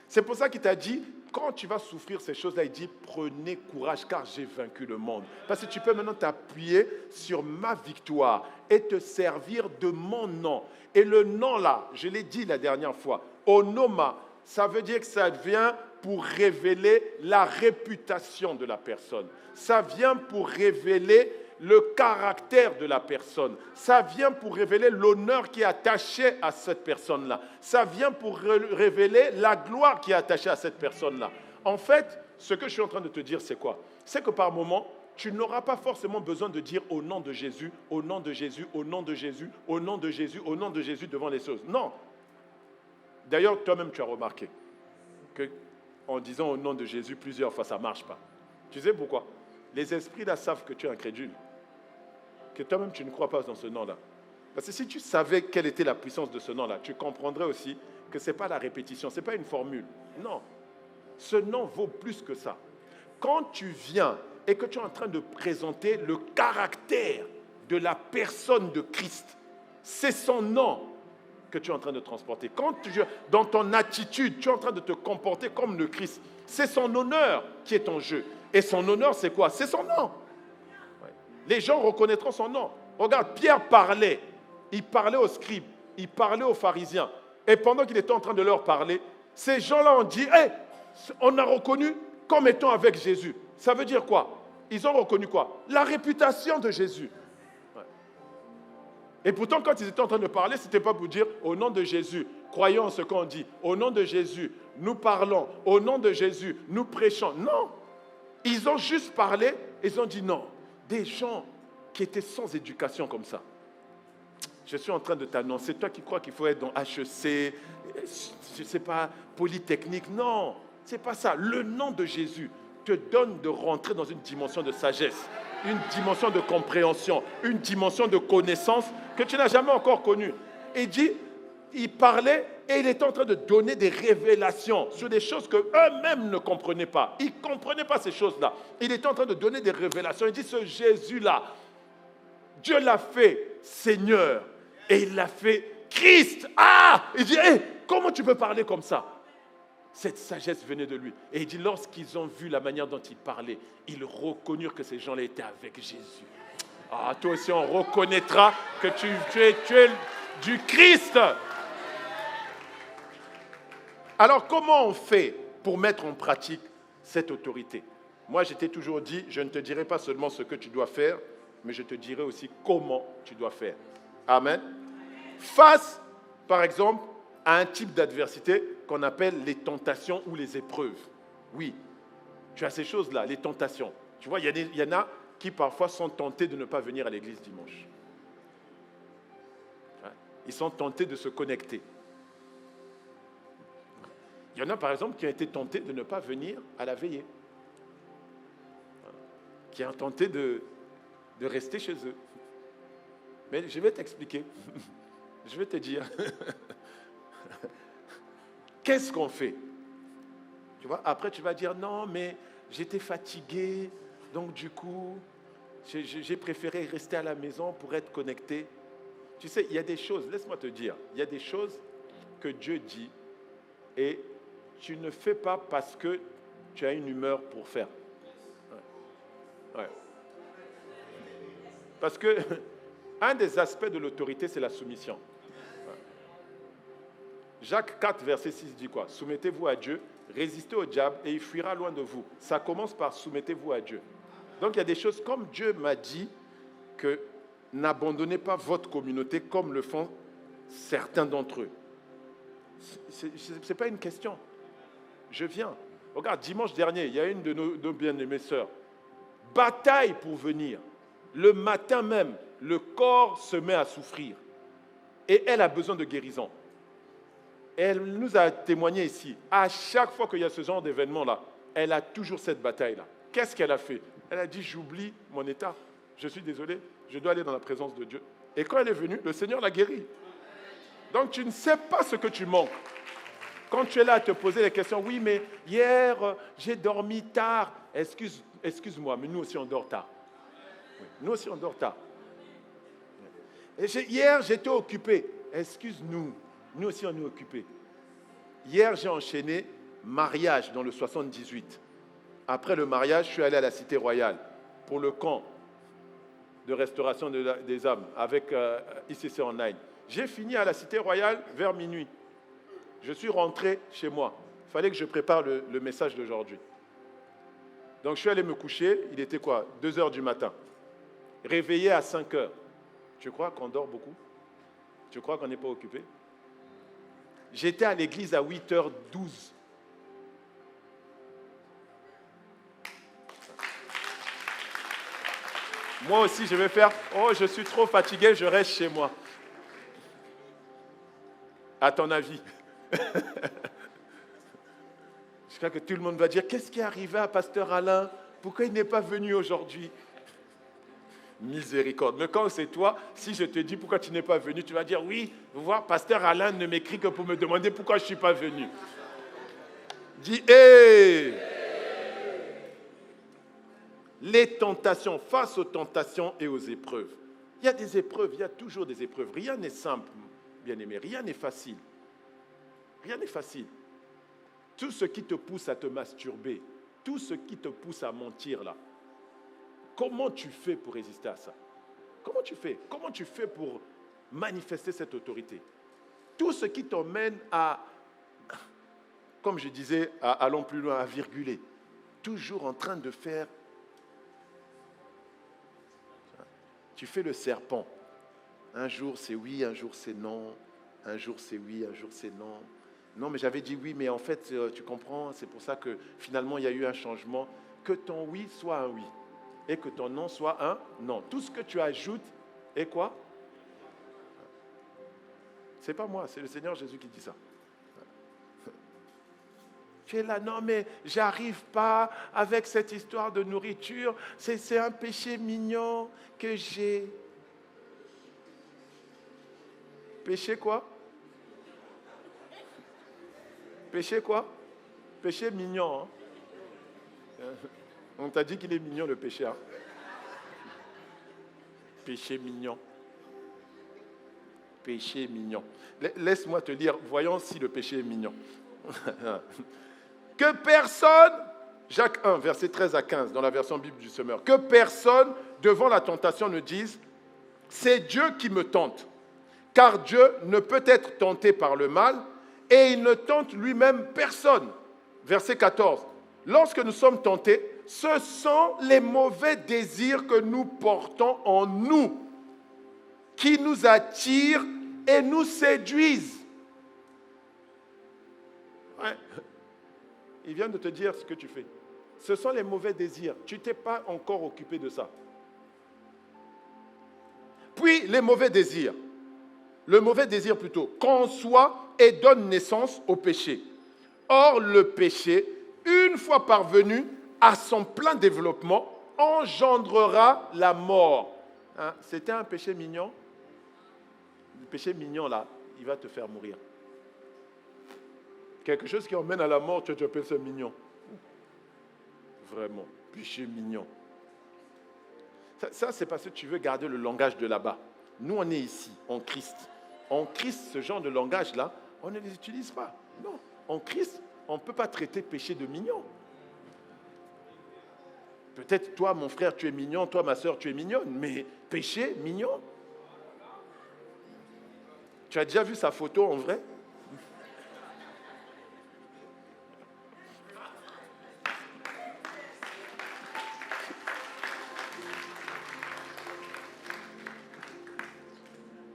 C'est pour ça qu'il t'a dit, quand tu vas souffrir ces choses-là, il dit, prenez courage car j'ai vaincu le monde. Parce que tu peux maintenant t'appuyer sur ma victoire et te servir de mon nom. Et le nom là, je l'ai dit la dernière fois, onoma, ça veut dire que ça vient pour révéler la réputation de la personne. Ça vient pour révéler le caractère de la personne. Ça vient pour révéler l'honneur qui est attaché à cette personne-là. Ça vient pour révéler la gloire qui est attachée à cette personne-là. En fait, ce que je suis en train de te dire, c'est quoi? C'est que par moment, tu n'auras pas forcément besoin de dire au nom de Jésus, au nom de Jésus, au nom de Jésus, au nom de Jésus, au nom de Jésus devant les choses. Non. D'ailleurs, toi-même, tu as remarqué qu'en disant au nom de Jésus plusieurs fois, ça ne marche pas. Tu sais pourquoi? Les esprits là savent que tu es incrédule, que toi-même tu ne crois pas dans ce nom-là. Parce que si tu savais quelle était la puissance de ce nom-là, tu comprendrais aussi que ce n'est pas la répétition, ce n'est pas une formule. Non, ce nom vaut plus que ça. Quand tu viens et que tu es en train de présenter le caractère de la personne de Christ, c'est son nom que tu es en train de transporter. Quand dans ton attitude, tu es en train de te comporter comme le Christ, c'est son honneur qui est en jeu. Et son honneur, c'est quoi? C'est son nom. Ouais. Les gens reconnaîtront son nom. Regarde, Pierre parlait. Il parlait aux scribes. Il parlait aux pharisiens. Et pendant qu'il était en train de leur parler, ces gens-là ont dit, hey, on a reconnu comme étant avec Jésus. Ça veut dire quoi? Ils ont reconnu quoi? La réputation de Jésus. Ouais. Et pourtant, quand ils étaient en train de parler, ce n'était pas pour dire, au nom de Jésus, croyons en ce qu'on dit. Au nom de Jésus, nous parlons. Au nom de Jésus, nous prêchons. Non. Ils ont juste parlé, ils ont dit non. Des gens qui étaient sans éducation comme ça. Je suis en train de t'annoncer, toi qui crois qu'il faut être dans HEC, je ne sais pas, Polytechnique. Non, ce n'est pas ça. Le nom de Jésus te donne de rentrer dans une dimension de sagesse, une dimension de compréhension, une dimension de connaissance que tu n'as jamais encore connue. Et dit, il parlait Et il était en train de donner des révélations sur des choses qu'eux-mêmes ne comprenaient pas. Ils ne comprenaient pas ces choses-là. Il était en train de donner des révélations. Il dit, ce Jésus-là, Dieu l'a fait Seigneur et il l'a fait Christ. Ah! Il dit, hey, comment tu peux parler comme ça? Cette sagesse venait de lui. Et il dit, lorsqu'ils ont vu la manière dont il parlait, ils reconnurent que ces gens-là étaient avec Jésus. Ah, toi aussi, on reconnaîtra que tu es du Christ. Alors, comment on fait pour mettre en pratique cette autorité? Moi, je t'ai toujours dit, je ne te dirai pas seulement ce que tu dois faire, mais je te dirai aussi comment tu dois faire. Amen. Face, par exemple, à un type d'adversité qu'on appelle les tentations ou les épreuves. Oui, tu as ces choses-là, les tentations. Tu vois, il y en a qui parfois sont tentés de ne pas venir à l'église dimanche. Ils sont tentés de se connecter. Il y en a, par exemple, qui ont été tentés de ne pas venir à la veillée. Qui ont tenté de rester chez eux. Mais je vais t'expliquer. Je vais te dire. Qu'est-ce qu'on fait? Tu vois, après, tu vas dire, non, mais j'étais fatigué, donc du coup, j'ai préféré rester à la maison pour être connecté. Tu sais, il y a des choses, laisse-moi te dire, il y a des choses que Dieu dit et tu ne fais pas parce que tu as une humeur pour faire. Ouais. Parce que un des aspects de l'autorité, c'est la soumission. Ouais. Jacques 4, verset 6 dit quoi? Soumettez-vous à Dieu, résistez au diable et il fuira loin de vous. Ça commence par soumettez-vous à Dieu. Donc il y a des choses comme Dieu m'a dit que n'abandonnez pas votre communauté comme le font certains d'entre eux. Ce n'est pas une question. Je viens. Regarde, dimanche dernier, il y a une de nos bien-aimées sœurs. Bataille pour venir. Le matin même, le corps se met à souffrir. Et elle a besoin de guérison. Et elle nous a témoigné ici. À chaque fois qu'il y a ce genre d'événement-là, elle a toujours cette bataille-là. Qu'est-ce qu'elle a fait? Elle a dit, j'oublie mon état. Je suis désolé, je dois aller dans la présence de Dieu. Et quand elle est venue, le Seigneur l'a guérie. Donc tu ne sais pas ce que tu manques. Quand tu es là à te poser les questions, oui, mais hier, j'ai dormi tard. Excuse-moi, mais nous aussi, on dort tard. Oui, nous aussi, on dort tard. Et hier, j'étais occupé. Excuse-nous, nous aussi, on est occupés. Hier, j'ai enchaîné mariage dans le 78. Après le mariage, je suis allé à la Cité Royale pour le camp de restauration des âmes avec ICC Online. J'ai fini à la Cité Royale vers minuit. Je suis rentré chez moi. Il fallait que je prépare le message d'aujourd'hui. Donc, je suis allé me coucher. Il était quoi? 2 heures du matin. Réveillé à 5 heures. Tu crois qu'on dort beaucoup? Tu crois qu'on n'est pas occupé? J'étais à l'église à 8h12. Moi aussi, je vais faire, oh, je suis trop fatigué, je reste chez moi. À ton avis? Je crois que tout le monde va dire, qu'est-ce qui est arrivé à Pasteur Alain? Pourquoi il n'est pas venu aujourd'hui? Miséricorde. Mais quand c'est toi, si je te dis pourquoi tu n'es pas venu, tu vas dire, oui, vous voyez, Pasteur Alain ne m'écrit que pour me demander pourquoi je ne suis pas venu. Dis, hé! Les tentations, face aux tentations et aux épreuves. Il y a des épreuves, il y a toujours des épreuves. Rien n'est simple, bien-aimé, rien n'est facile. Rien n'est facile. Tout ce qui te pousse à te masturber, tout ce qui te pousse à mentir là, comment tu fais pour résister à ça? Comment tu fais? Comment tu fais pour manifester cette autorité? Tout ce qui t'emmène à, comme je disais, allons plus loin, à virguler. Toujours en train de faire. Tu fais le serpent. Un jour c'est oui, un jour c'est non. Un jour c'est oui, un jour c'est non. Non, mais j'avais dit oui, mais en fait, tu comprends, c'est pour ça que finalement il y a eu un changement. Que ton oui soit un oui et que ton non soit un non. Tout ce que tu ajoutes est quoi? C'est pas moi, c'est le Seigneur Jésus qui dit ça. Tu es là, non mais j'arrive pas avec cette histoire de nourriture, c'est un péché mignon que j'ai. Péché quoi? Péché quoi? Péché mignon. Hein? On t'a dit qu'il est mignon le péché. Hein? Péché mignon. Péché mignon. Laisse-moi te dire, voyons si le péché est mignon. Que personne, Jacques 1, verset 13 à 15, dans la version Bible du Semeur, que personne devant la tentation ne dise, c'est Dieu qui me tente, car Dieu ne peut être tenté par le mal et il ne tente lui-même personne. Verset 14, lorsque nous sommes tentés, ce sont les mauvais désirs que nous portons en nous qui nous attirent et nous séduisent. Ouais. Il vient de te dire ce que tu fais. Ce sont les mauvais désirs. Tu ne t'es pas encore occupé de ça. Puis les mauvais désirs. Le mauvais désir plutôt, conçoit et donne naissance au péché. Or, le péché, une fois parvenu à son plein développement, engendrera la mort. Hein? C'était un péché mignon. Le péché mignon, là, il va te faire mourir. Quelque chose qui emmène à la mort, tu appelles ça mignon. Vraiment, péché mignon. Ça, c'est parce que tu veux garder le langage de là-bas. Nous, on est ici, en Christ. En Christ, ce genre de langage-là, on ne les utilise pas. Non, en Christ, on ne peut pas traiter péché de mignon. Peut-être toi, mon frère, tu es mignon, toi, ma soeur, tu es mignonne, mais péché, mignon. Tu as déjà vu sa photo en vrai?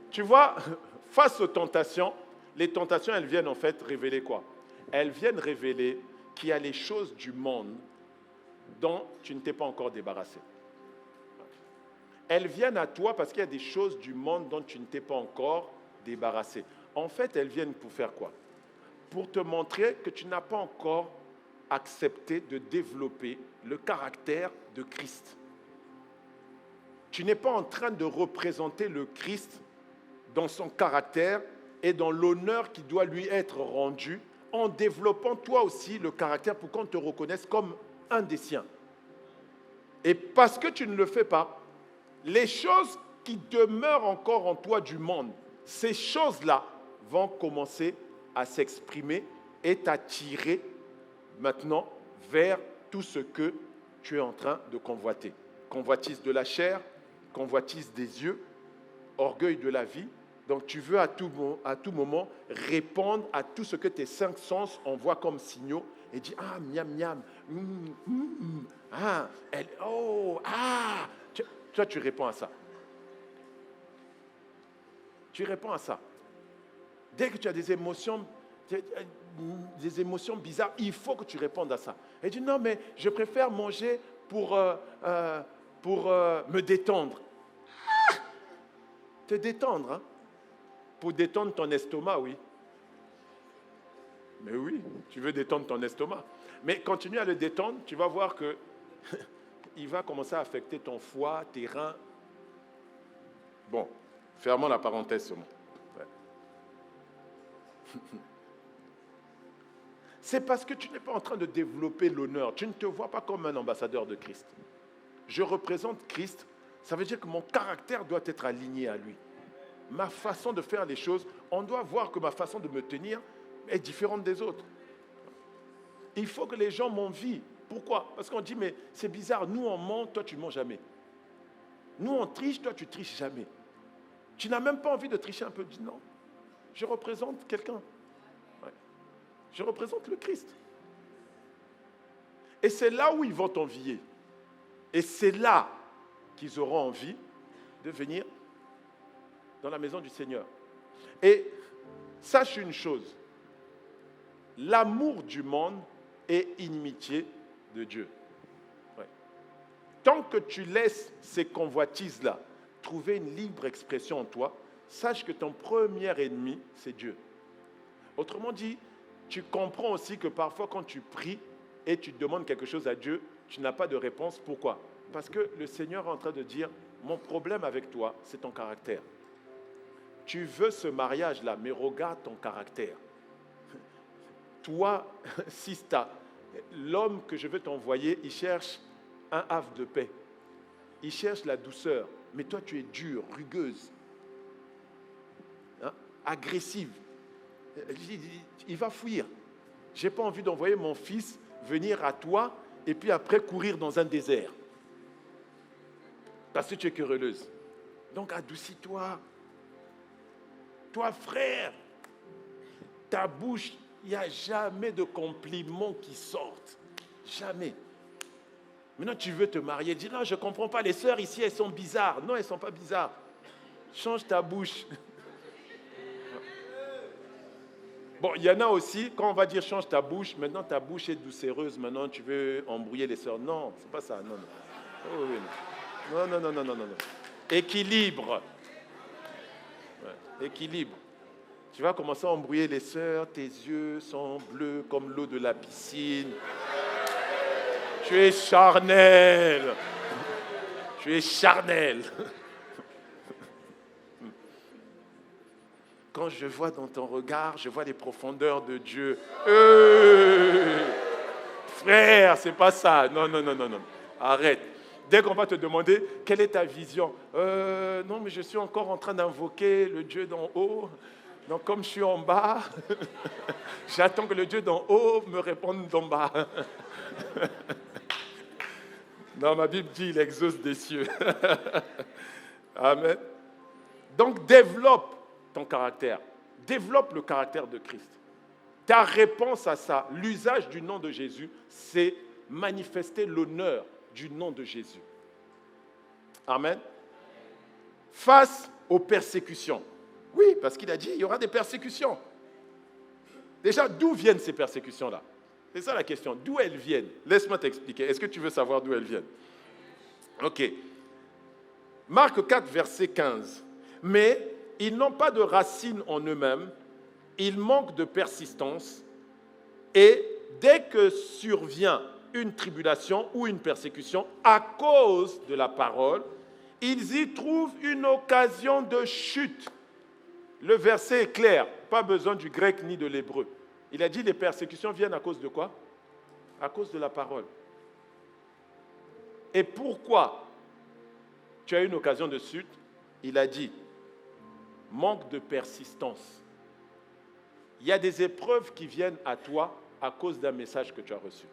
Tu vois, face aux tentations, les tentations, elles viennent en fait révéler quoi? Elles viennent révéler qu'il y a les choses du monde dont tu ne t'es pas encore débarrassé. Elles viennent à toi parce qu'il y a des choses du monde dont tu ne t'es pas encore débarrassé. En fait, elles viennent pour faire quoi? Pour te montrer que tu n'as pas encore accepté de développer le caractère de Christ. Tu n'es pas en train de représenter le Christ dans son caractère et dans l'honneur qui doit lui être rendu, en développant toi aussi le caractère pour qu'on te reconnaisse comme un des siens. Et parce que tu ne le fais pas, les choses qui demeurent encore en toi du monde, ces choses-là vont commencer à s'exprimer et t'attirer maintenant vers tout ce que tu es en train de convoiter. Convoitise de la chair, convoitise des yeux, orgueil de la vie. Donc tu veux à tout moment répondre à tout ce que tes 5 sens envoient comme signaux et dire ah miam miam, ah elle, oh ah. Toi tu réponds à ça. Tu réponds à ça. Dès que tu as des émotions bizarres, il faut que tu répondes à ça. Et tu dis non mais je préfère manger pour me détendre. Ah, te détendre, hein? Pour détendre ton estomac, oui. Mais oui, tu veux détendre ton estomac. Mais continue à le détendre, tu vas voir que il va commencer à affecter ton foie, tes reins. Bon, fermons la parenthèse seulement. Ouais. C'est parce que tu n'es pas en train de développer l'honneur. Tu ne te vois pas comme un ambassadeur de Christ. Je représente Christ, ça veut dire que mon caractère doit être aligné à lui. Ma façon de faire les choses, on doit voir que ma façon de me tenir est différente des autres. Il faut que les gens m'envient. Pourquoi? Parce qu'on dit, mais c'est bizarre, nous on ment, toi tu ne mens jamais. Nous on triche, toi tu triches jamais. Tu n'as même pas envie de tricher un peu. Dis non, je représente quelqu'un. Ouais. Je représente le Christ. Et c'est là où ils vont t'envier. Et c'est là qu'ils auront envie de venir dans la maison du Seigneur. Et sache une chose, l'amour du monde est inimitié de Dieu. Ouais. Tant que tu laisses ces convoitises-là trouver une libre expression en toi, sache que ton premier ennemi, c'est Dieu. Autrement dit, tu comprends aussi que parfois quand tu pries et tu demandes quelque chose à Dieu, tu n'as pas de réponse. Pourquoi? Parce que le Seigneur est en train de dire, mon problème avec toi, c'est ton caractère. Tu veux ce mariage-là, mais regarde ton caractère. toi, Sista, l'homme que je veux t'envoyer, il cherche un havre de paix. Il cherche la douceur. Mais toi, tu es dure, rugueuse, hein, agressive. Il va fuir. Je n'ai pas envie d'envoyer mon fils venir à toi et puis après courir dans un désert. Parce que tu es querelleuse. Donc adoucis-toi. Toi, frère, ta bouche, il n'y a jamais de compliments qui sortent. Jamais. Maintenant, tu veux te marier. Dis, non, je ne comprends pas. Les sœurs ici, elles sont bizarres. Non, elles ne sont pas bizarres. Change ta bouche. Bon, il y en a aussi, quand on va dire change ta bouche, maintenant ta bouche est doucereuse, maintenant tu veux embrouiller les sœurs. Non, c'est pas ça, non, non. Oh, oui, non. Non, non, non, non, non, non. Équilibre. Ouais, équilibre. Tu vas commencer à embrouiller les sœurs, tes yeux sont bleus comme l'eau de la piscine. Tu es charnel. Tu es charnel. Quand je vois dans ton regard, je vois les profondeurs de Dieu. Frère, c'est pas ça. Non, non, non, non, non. Arrête. Dès qu'on va te demander, quelle est ta vision? Non, mais je suis encore en train d'invoquer le Dieu d'en haut. Donc, comme je suis en bas, j'attends que le Dieu d'en haut me réponde d'en bas. Non, ma Bible dit, il exauce des cieux. Amen. Donc, développe ton caractère. Développe le caractère de Christ. Ta réponse à ça, l'usage du nom de Jésus, c'est manifester l'honneur du nom de Jésus. Amen. Face aux persécutions. Oui, parce qu'il a dit, il y aura des persécutions. Déjà, d'où viennent ces persécutions-là? C'est ça la question. D'où elles viennent? Laisse-moi t'expliquer. Est-ce que tu veux savoir d'où elles viennent? Ok. Marc 4, verset 15. Mais ils n'ont pas de racines en eux-mêmes, ils manquent de persistance, et dès que survient une tribulation ou une persécution à cause de la parole, ils y trouvent une occasion de chute. Le verset est clair, pas besoin du grec ni de l'hébreu. Il a dit les persécutions viennent à cause de quoi? À cause de la parole. Et pourquoi tu as une occasion de chute? Il a dit manque de persistance. Il y a des épreuves qui viennent à toi à cause d'un message que tu as reçu.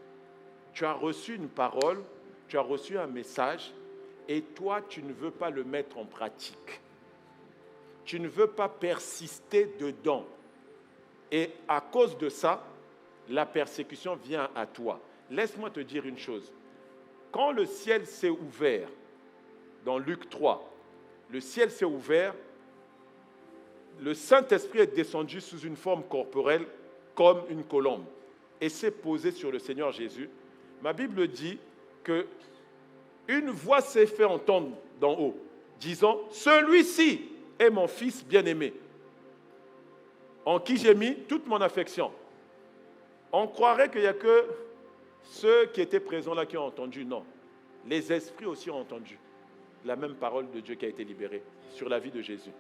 Tu as reçu une parole, tu as reçu un message, et toi, tu ne veux pas le mettre en pratique. Tu ne veux pas persister dedans. Et à cause de ça, la persécution vient à toi. Laisse-moi te dire une chose. Quand le ciel s'est ouvert, dans Luc 3, le ciel s'est ouvert, le Saint-Esprit est descendu sous une forme corporelle comme une colombe et s'est posé sur le Seigneur Jésus. Ma Bible dit qu'une voix s'est fait entendre d'en haut, disant « Celui-ci est mon Fils bien-aimé, en qui j'ai mis toute mon affection. » On croirait qu'il n'y a que ceux qui étaient présents là qui ont entendu. Non, les esprits aussi ont entendu la même parole de Dieu qui a été libérée sur la vie de Jésus.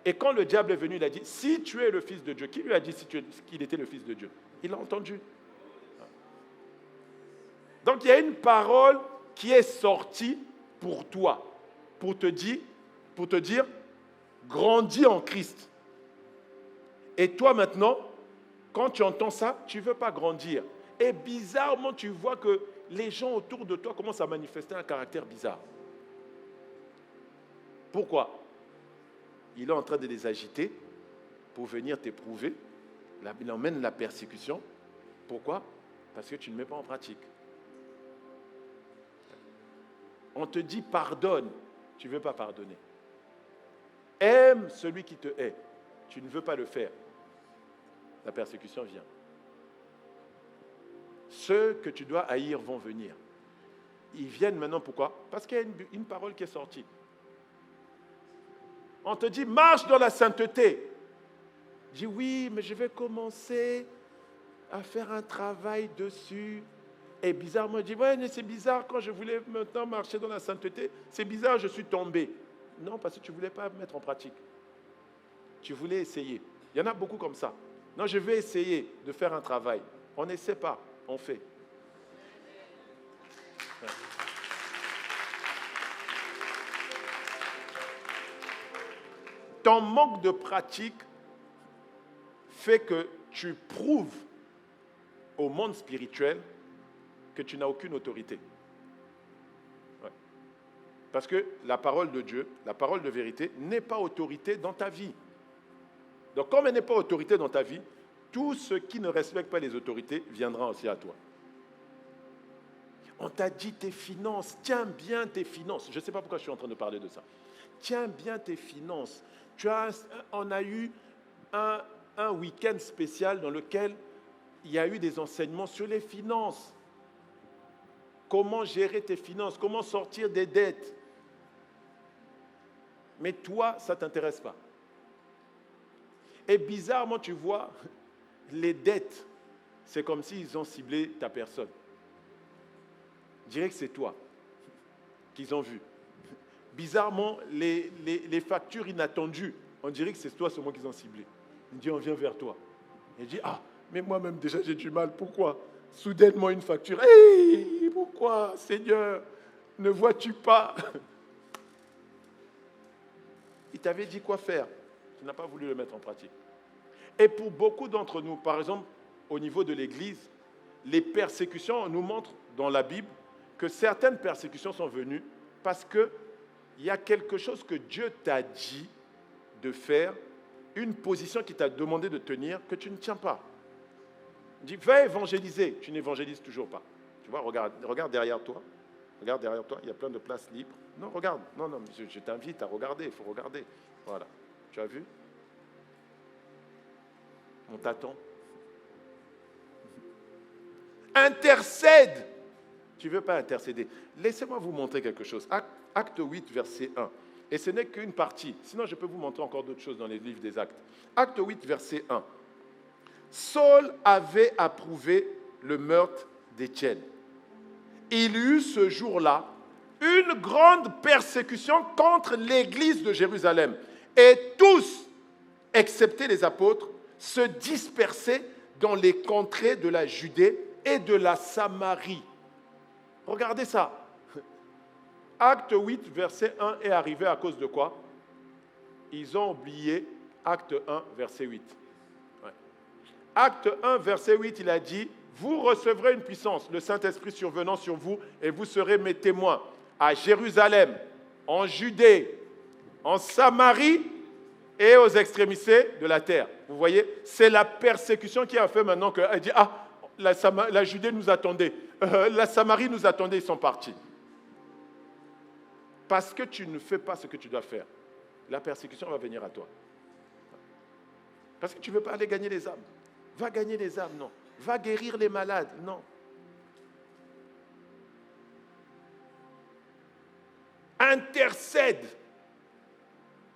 Et quand le diable est venu, il a dit, si tu es le Fils de Dieu, qui lui a dit qu'il était le Fils de Dieu? Il l'a entendu. Donc il y a une parole qui est sortie pour toi, pour te dire, grandis en Christ. Et toi maintenant, quand tu entends ça, tu ne veux pas grandir. Et bizarrement, tu vois que les gens autour de toi commencent à manifester un caractère bizarre. Pourquoi? Il est en train de les agiter pour venir t'éprouver. Il emmène la persécution. Pourquoi? Parce que tu ne mets pas en pratique. On te dit pardonne, tu ne veux pas pardonner. Aime celui qui te hait, tu ne veux pas le faire. La persécution vient. Ceux que tu dois haïr vont venir. Ils viennent maintenant, pourquoi? Parce qu'il y a une parole qui est sortie. On te dit, marche dans la sainteté. Dis, oui, mais je vais commencer à faire un travail dessus. Et bizarrement, je dis, ouais, mais c'est bizarre, quand je voulais maintenant marcher dans la sainteté, c'est bizarre, je suis tombé. Non, parce que tu ne voulais pas mettre en pratique. Tu voulais essayer. Il y en a beaucoup comme ça. Non, je vais essayer de faire un travail. On n'essaie pas, on fait. Ton manque de pratique fait que tu prouves au monde spirituel que tu n'as aucune autorité. Ouais. Parce que la parole de Dieu, la parole de vérité, n'est pas autorité dans ta vie. Donc comme elle n'est pas autorité dans ta vie, tout ce qui ne respecte pas les autorités viendra aussi à toi. On t'a dit tes finances, tiens bien tes finances. Je ne sais pas pourquoi je suis en train de parler de ça. Tiens bien tes finances. On a eu un week-end spécial dans lequel il y a eu des enseignements sur les finances. Comment gérer tes finances, comment sortir des dettes. Mais toi, ça ne t'intéresse pas. Et bizarrement, tu vois, les dettes, c'est comme s'ils ont ciblé ta personne. Je dirais que c'est toi qu'ils ont vu. Bizarrement, les factures inattendues, on dirait que c'est toi seulement qu'ils ont ciblé. Il dit, on vient vers toi. Il dit, ah, mais moi-même déjà j'ai du mal. Pourquoi? Soudainement une facture. Hey, pourquoi, Seigneur, ne vois-tu pas? Il t'avait dit quoi faire. Tu n'as pas voulu le mettre en pratique. Et pour beaucoup d'entre nous, par exemple, au niveau de l'Église, les persécutions, nous montrent dans la Bible que certaines persécutions sont venues parce qu'il y a quelque chose que Dieu t'a dit de faire, une position qu'il t'a demandé de tenir, que tu ne tiens pas. Il dit, va évangéliser. Tu n'évangélises toujours pas. Tu vois, regarde derrière toi. Regarde derrière toi, il y a plein de places libres. Non, regarde. Non, je t'invite à regarder. Il faut regarder. Voilà. Tu as vu? On t'attend. Intercède. Tu ne veux pas intercéder. Laissez-moi vous montrer quelque chose. Acte 8, verset 1. Et ce n'est qu'une partie. Sinon, je peux vous montrer encore d'autres choses dans les livres des Actes. Acte 8, verset 1. Saul avait approuvé le meurtre d'Étienne. Il y eut ce jour-là une grande persécution contre l'église de Jérusalem. Et tous, excepté les apôtres, se dispersaient dans les contrées de la Judée et de la Samarie. Regardez ça. Acte 8, verset 1 est arrivé à cause de quoi? Ils ont oublié Acte 1, verset 8. Ouais. Acte 1, verset 8, il a dit, vous recevrez une puissance, le Saint-Esprit survenant sur vous, et vous serez mes témoins à Jérusalem, en Judée, en Samarie et aux extrémités de la terre. Vous voyez, c'est la persécution qui a fait maintenant qu'elle dit, ah, la Judée nous attendait, la Samarie nous attendait, ils sont partis. Parce que tu ne fais pas ce que tu dois faire, la persécution va venir à toi. Parce que tu ne veux pas aller gagner les âmes. Va gagner les âmes, non. Va guérir les malades, non. Intercède.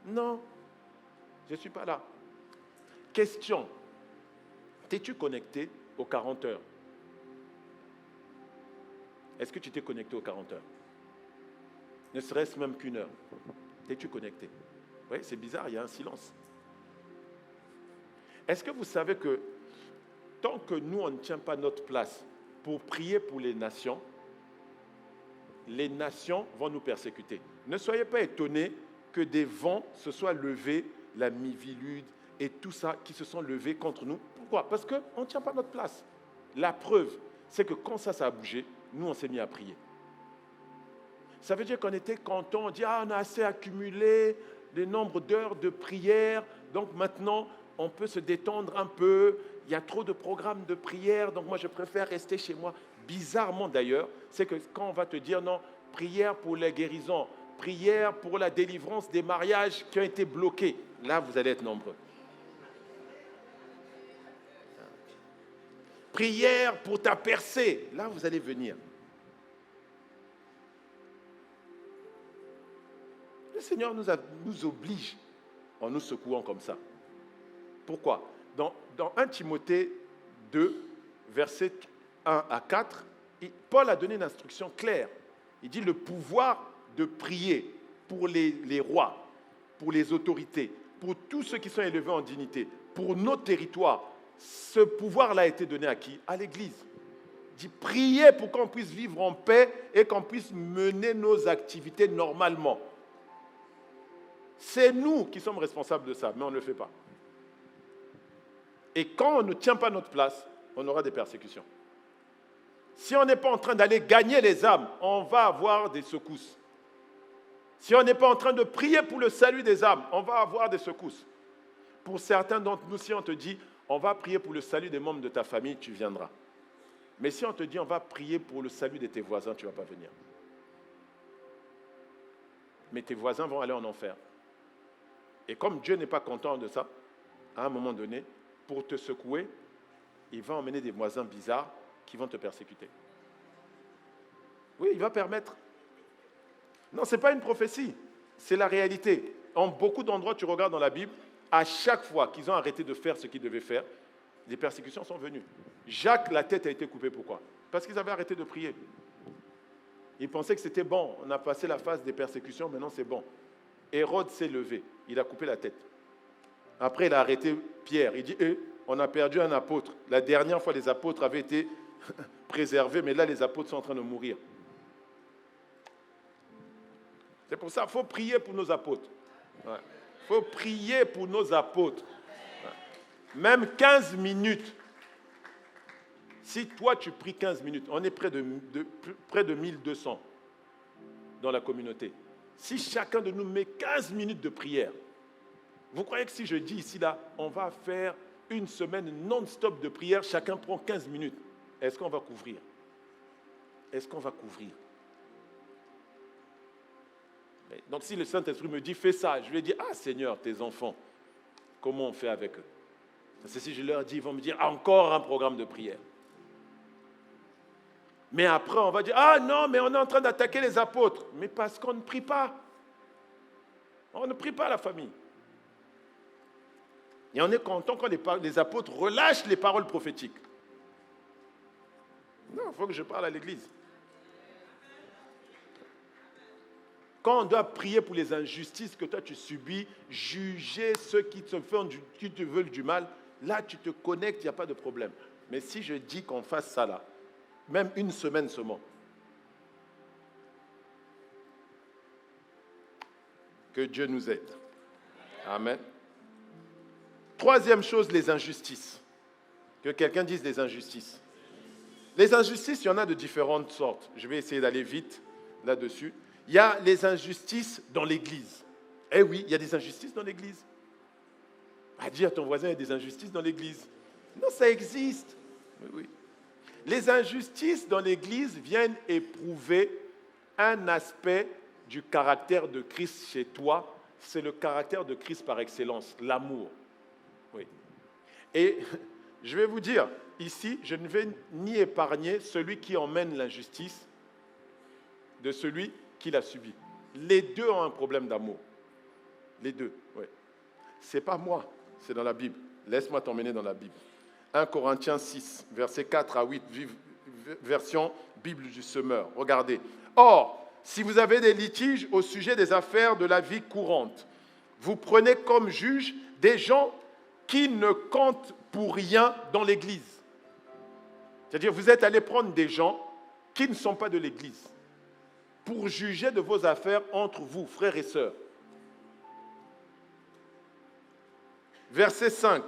Non, je ne suis pas là. Question. T'es-tu connecté aux 40 heures? Est-ce que tu t'es connecté aux 40 heures? Ne serait-ce même qu'une heure. Es-tu connecté? Oui, c'est bizarre, il y a un silence. Est-ce que vous savez que tant que nous, on ne tient pas notre place pour prier pour les nations vont nous persécuter. Ne soyez pas étonnés que des vents se soient levés, la Mivilude et tout ça, qui se sont levés contre nous. Pourquoi? Parce qu'on ne tient pas notre place. La preuve, c'est que quand ça a bougé, nous, on s'est mis à prier. Ça veut dire qu'on était content, on dit, ah, on a assez accumulé le nombre d'heures de prière, donc maintenant, on peut se détendre un peu, il y a trop de programmes de prière, donc moi, je préfère rester chez moi. Bizarrement, d'ailleurs, c'est que quand on va te dire, non, prière pour la guérison, prière pour la délivrance des mariages qui ont été bloqués, là, vous allez être nombreux. Prière pour ta percée, là, vous allez venir. Le Seigneur nous oblige en nous secouant comme ça. Pourquoi? Dans 1 Timothée 2, versets 1 à 4, Paul a donné une instruction claire. Il dit le pouvoir de prier pour les rois, pour les autorités, pour tous ceux qui sont élevés en dignité, pour nos territoires, ce pouvoir-là a été donné à qui? À l'Église. Il dit priez pour qu'on puisse vivre en paix et qu'on puisse mener nos activités normalement. C'est nous qui sommes responsables de ça, mais on ne le fait pas. Et quand on ne tient pas notre place, on aura des persécutions. Si on n'est pas en train d'aller gagner les âmes, on va avoir des secousses. Si on n'est pas en train de prier pour le salut des âmes, on va avoir des secousses. Pour certains d'entre nous, si on te dit, on va prier pour le salut des membres de ta famille, tu viendras. Mais si on te dit, on va prier pour le salut de tes voisins, tu ne vas pas venir. Mais tes voisins vont aller en enfer. Et comme Dieu n'est pas content de ça, à un moment donné, pour te secouer, il va emmener des voisins bizarres qui vont te persécuter. Oui, il va permettre. Non, ce n'est pas une prophétie, c'est la réalité. En beaucoup d'endroits, tu regardes dans la Bible, à chaque fois qu'ils ont arrêté de faire ce qu'ils devaient faire, des persécutions sont venues. Jacques, la tête a été coupée, pourquoi? Parce qu'ils avaient arrêté de prier. Ils pensaient que c'était bon, on a passé la phase des persécutions, maintenant c'est bon. Hérode s'est levé, il a coupé la tête. Après, il a arrêté Pierre. Il dit, on a perdu un apôtre. La dernière fois, les apôtres avaient été préservés, mais là, les apôtres sont en train de mourir. C'est pour ça qu'il faut prier pour nos apôtres. Il faut prier pour nos apôtres. Même 15 minutes. Si toi, tu pries 15 minutes, on est près de 1200 dans la communauté. Si chacun de nous met 15 minutes de prière, vous croyez que si je dis ici, là, on va faire une semaine non-stop de prière, chacun prend 15 minutes, est-ce qu'on va couvrir? Est-ce qu'on va couvrir? Donc si le Saint-Esprit me dit, fais ça, je lui dis, ah Seigneur, tes enfants, comment on fait avec eux? Parce que si je leur dis, ils vont me dire, encore un programme de prière. Mais après, on va dire, ah non, mais on est en train d'attaquer les apôtres. Mais parce qu'on ne prie pas. On ne prie pas la famille. Et on est content quand les apôtres relâchent les paroles prophétiques. Non, il faut que je parle à l'église. Quand on doit prier pour les injustices que toi tu subis, juger ceux qui te veulent du mal, là tu te connectes, il n'y a pas de problème. Mais si je dis qu'on fasse ça là, même une semaine seulement, que Dieu nous aide. Amen. Troisième chose, les injustices. Que quelqu'un dise les injustices. Les injustices, il y en a de différentes sortes. Je vais essayer d'aller vite là-dessus. Il y a les injustices dans l'Église. Eh oui, il y a des injustices dans l'Église. À dire à ton voisin, il y a des injustices dans l'Église. Non, ça existe. Oui. Les injustices dans l'Église viennent éprouver un aspect du caractère de Christ chez toi. C'est le caractère de Christ par excellence, l'amour. Oui. Et je vais vous dire, ici, je ne vais ni épargner celui qui emmène l'injustice de celui qui l'a subi. Les deux ont un problème d'amour. Les deux, oui. Ce n'est pas moi, c'est dans la Bible. Laisse-moi t'emmener dans la Bible. 1 Corinthiens 6, versets 4 à 8, version Bible du semeur. Regardez. Or, si vous avez des litiges au sujet des affaires de la vie courante, vous prenez comme juges des gens qui ne comptent pour rien dans l'Église. C'est-à-dire, vous êtes allé prendre des gens qui ne sont pas de l'Église pour juger de vos affaires entre vous, frères et sœurs. Verset 5.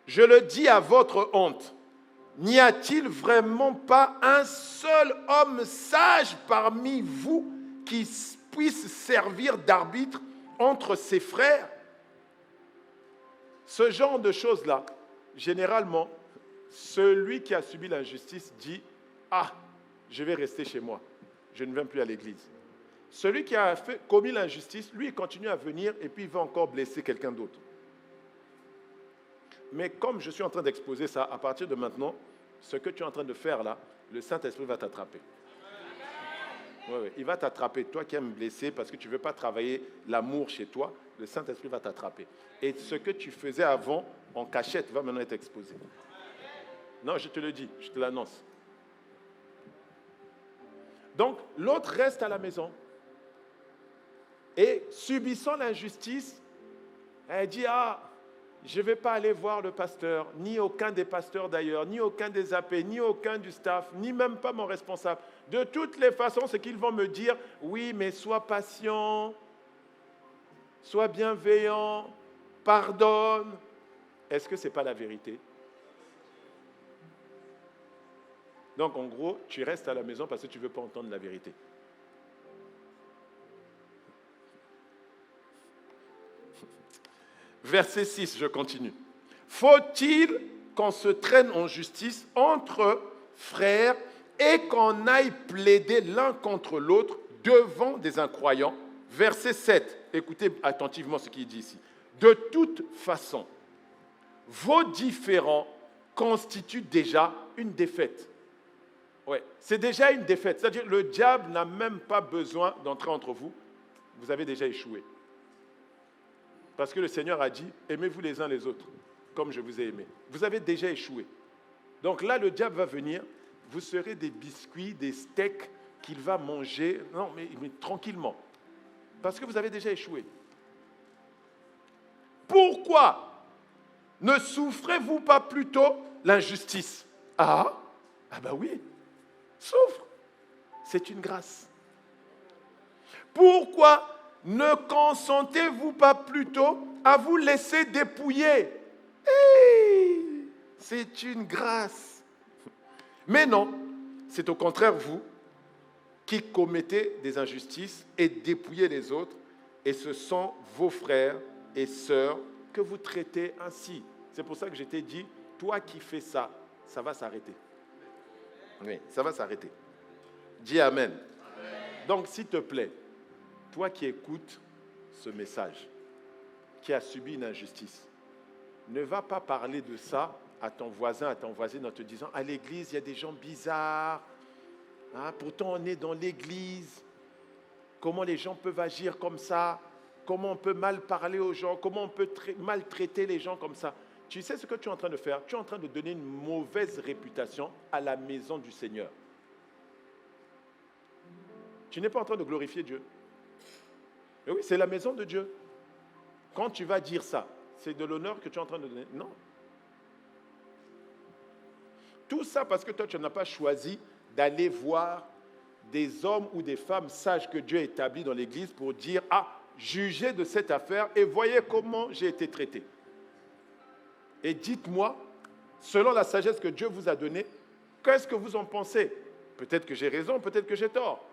Je le dis à votre honte, n'y a-t-il vraiment pas un seul homme sage parmi vous qui puisse servir d'arbitre entre ses frères? Ce genre de choses-là, généralement, celui qui a subi l'injustice dit « Ah, je vais rester chez moi, je ne viens plus à l'église. » Celui qui a commis l'injustice, lui, il continue à venir et puis il va encore blesser quelqu'un d'autre. Mais comme je suis en train d'exposer ça, à partir de maintenant, ce que tu es en train de faire là, le Saint-Esprit va t'attraper. Oui, il va t'attraper. Toi qui aimes blesser parce que tu ne veux pas travailler l'amour chez toi, le Saint-Esprit va t'attraper. Et ce que tu faisais avant, en cachette, va maintenant être exposé. Non, je te le dis, je te l'annonce. Donc, l'autre reste à la maison. Et subissant l'injustice, elle dit, ah, je ne vais pas aller voir le pasteur, ni aucun des pasteurs d'ailleurs, ni aucun des AP, ni aucun du staff, ni même pas mon responsable. De toutes les façons, c'est qu'ils vont me dire, oui, mais sois patient, sois bienveillant, pardonne. Est-ce que ce n'est pas la vérité? Donc en gros, tu restes à la maison parce que tu ne veux pas entendre la vérité. Verset 6, je continue. Faut-il qu'on se traîne en justice entre frères et qu'on aille plaider l'un contre l'autre devant des incroyants? Verset 7, écoutez attentivement ce qu'il dit ici. De toute façon, vos différends constituent déjà une défaite. Ouais, c'est déjà une défaite. C'est-à-dire le diable n'a même pas besoin d'entrer entre vous. Vous avez déjà échoué. Parce que le Seigneur a dit, aimez-vous les uns les autres, comme je vous ai aimé. Vous avez déjà échoué. Donc là, le diable va venir, vous serez des biscuits, des steaks qu'il va manger, non, mais tranquillement. Parce que vous avez déjà échoué. Pourquoi ne souffrez-vous pas plutôt l'injustice? Ah ben oui, souffre. C'est une grâce. Pourquoi ne consentez-vous pas plutôt à vous laisser dépouiller? Hey, c'est une grâce. Mais non, c'est au contraire vous qui commettez des injustices et dépouillez les autres, et ce sont vos frères et sœurs que vous traitez ainsi. C'est pour ça que je t'ai dit, toi qui fais ça, ça va s'arrêter. Oui, ça va s'arrêter. Dis Amen. Amen. Donc, s'il te plaît, toi qui écoutes ce message, qui a subi une injustice, ne va pas parler de ça à ton voisin, à ton voisine en te disant « À l'église, il y a des gens bizarres. Hein, pourtant, on est dans l'église. Comment les gens peuvent agir comme ça? Comment on peut mal parler aux gens? Comment on peut maltraiter les gens comme ça ?» Tu sais ce que tu es en train de faire? Tu es en train de donner une mauvaise réputation à la maison du Seigneur. Tu n'es pas en train de glorifier Dieu. Mais oui, c'est la maison de Dieu. Quand tu vas dire ça, c'est de l'honneur que tu es en train de donner. Non. Tout ça parce que toi, tu n'as pas choisi d'aller voir des hommes ou des femmes sages que Dieu a établis dans l'Église pour dire « Ah, jugez de cette affaire et voyez comment j'ai été traité. » Et dites-moi, selon la sagesse que Dieu vous a donnée, qu'est-ce que vous en pensez? Peut-être que j'ai raison, peut-être que j'ai tort.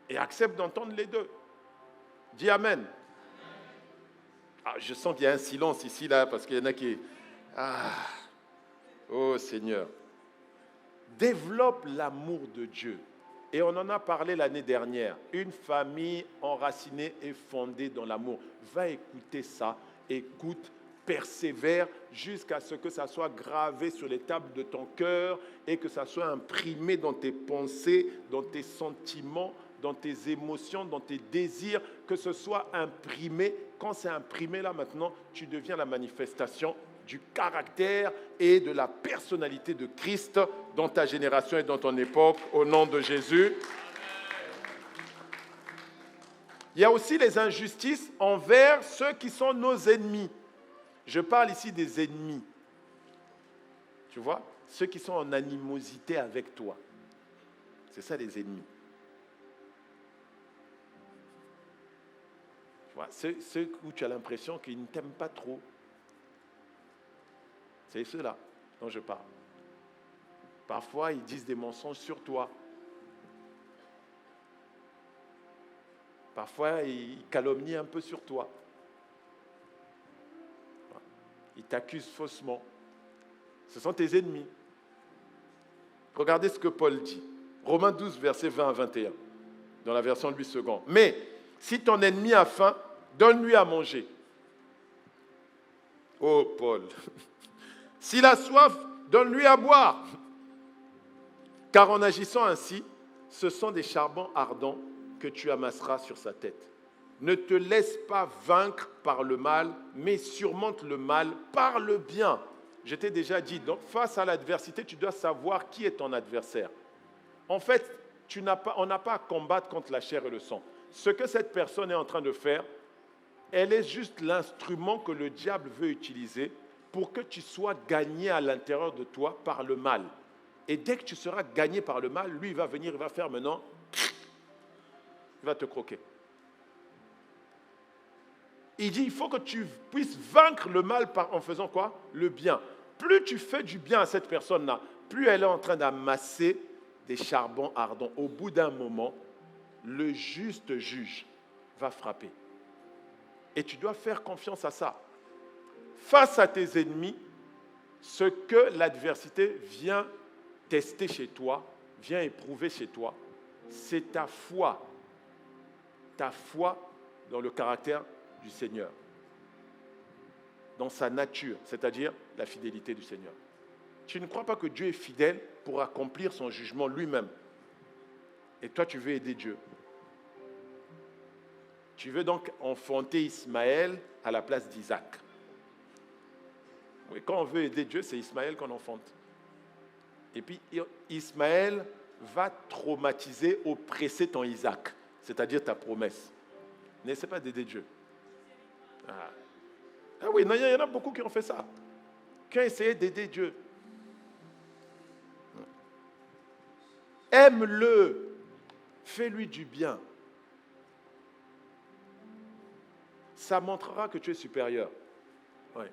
Et accepte d'entendre les deux. Dis Amen. Ah, je sens qu'il y a un silence ici, là, parce qu'il y en a qui... Ah, oh Seigneur. Développe l'amour de Dieu. Et on en a parlé l'année dernière. Une famille enracinée et fondée dans l'amour. Va écouter ça. Écoute, persévère jusqu'à ce que ça soit gravé sur les tables de ton cœur et que ça soit imprimé dans tes pensées, dans tes sentiments, dans tes émotions, dans tes désirs, que ce soit imprimé. Quand c'est imprimé là maintenant, tu deviens la manifestation du caractère et de la personnalité de Christ dans ta génération et dans ton époque, au nom de Jésus. Il y a aussi les injustices envers ceux qui sont nos ennemis. Je parle ici des ennemis. Tu vois? Ceux qui sont en animosité avec toi. C'est ça les ennemis. Tu vois? Ceux où tu as l'impression qu'ils ne t'aiment pas trop. C'est ceux-là dont je parle. Parfois, ils disent des mensonges sur toi. Parfois, ils calomnient un peu sur toi. Ils t'accusent faussement. Ce sont tes ennemis. Regardez ce que Paul dit. Romains 12, versets 20 à 21, dans la version Louis II. Mais si ton ennemi a faim, donne-lui à manger. Oh, Paul. S'il a soif, donne-lui à boire. Car en agissant ainsi, ce sont des charbons ardents que tu amasseras sur sa tête. Ne te laisse pas vaincre par le mal, mais surmonte le mal par le bien. Je t'ai déjà dit, donc face à l'adversité, tu dois savoir qui est ton adversaire. En fait, on n'a pas à combattre contre la chair et le sang. Ce que cette personne est en train de faire, Elle est juste l'instrument que le diable veut utiliser pour que tu sois gagné à l'intérieur de toi par le mal. Et dès que tu seras gagné par le mal, lui, il va venir, il va faire maintenant, il va te croquer. Il dit, il faut que tu puisses vaincre le mal en faisant quoi? Le bien. Plus tu fais du bien à cette personne-là, plus elle est en train d'amasser des charbons ardents. Au bout d'un moment, le juste juge va frapper. Et tu dois faire confiance à ça. Face à tes ennemis, ce que l'adversité vient tester chez toi, vient éprouver chez toi, c'est ta foi. Ta foi dans le caractère du Seigneur. Dans sa nature, c'est-à-dire la fidélité du Seigneur. Tu ne crois pas que Dieu est fidèle pour accomplir son jugement lui-même. Et toi, tu veux aider Dieu. Tu veux donc enfanter Ismaël à la place d'Isaac. Oui, quand on veut aider Dieu, c'est Ismaël qu'on enfante. Et puis, Ismaël va traumatiser, oppresser ton Isaac, c'est-à-dire ta promesse. N'essaie pas d'aider Dieu. Ah oui, il y en a beaucoup qui ont fait ça. Qui ont essayé d'aider Dieu. Aime-le. Fais-lui du bien. Ça montrera que tu es supérieur. Oui.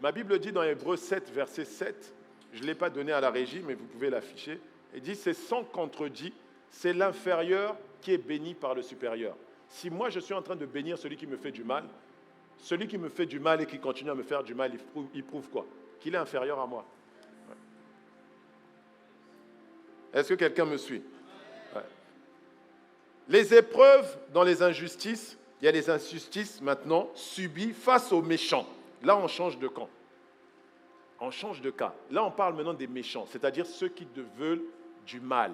Ma Bible dit dans Hébreux 7, verset 7, je ne l'ai pas donné à la régie, mais vous pouvez l'afficher. Il dit, c'est sans contredit, c'est l'inférieur qui est béni par le supérieur. Si moi je suis en train de bénir celui qui me fait du mal, celui qui me fait du mal et qui continue à me faire du mal, il prouve quoi? Qu'il est inférieur à moi. Ouais. Est-ce que quelqu'un me suit? Ouais. Les épreuves dans les injustices, il y a les injustices maintenant subies face aux méchants. Là, on change de camp. On change de cas. Là, on parle maintenant des méchants, c'est-à-dire ceux qui te veulent du mal,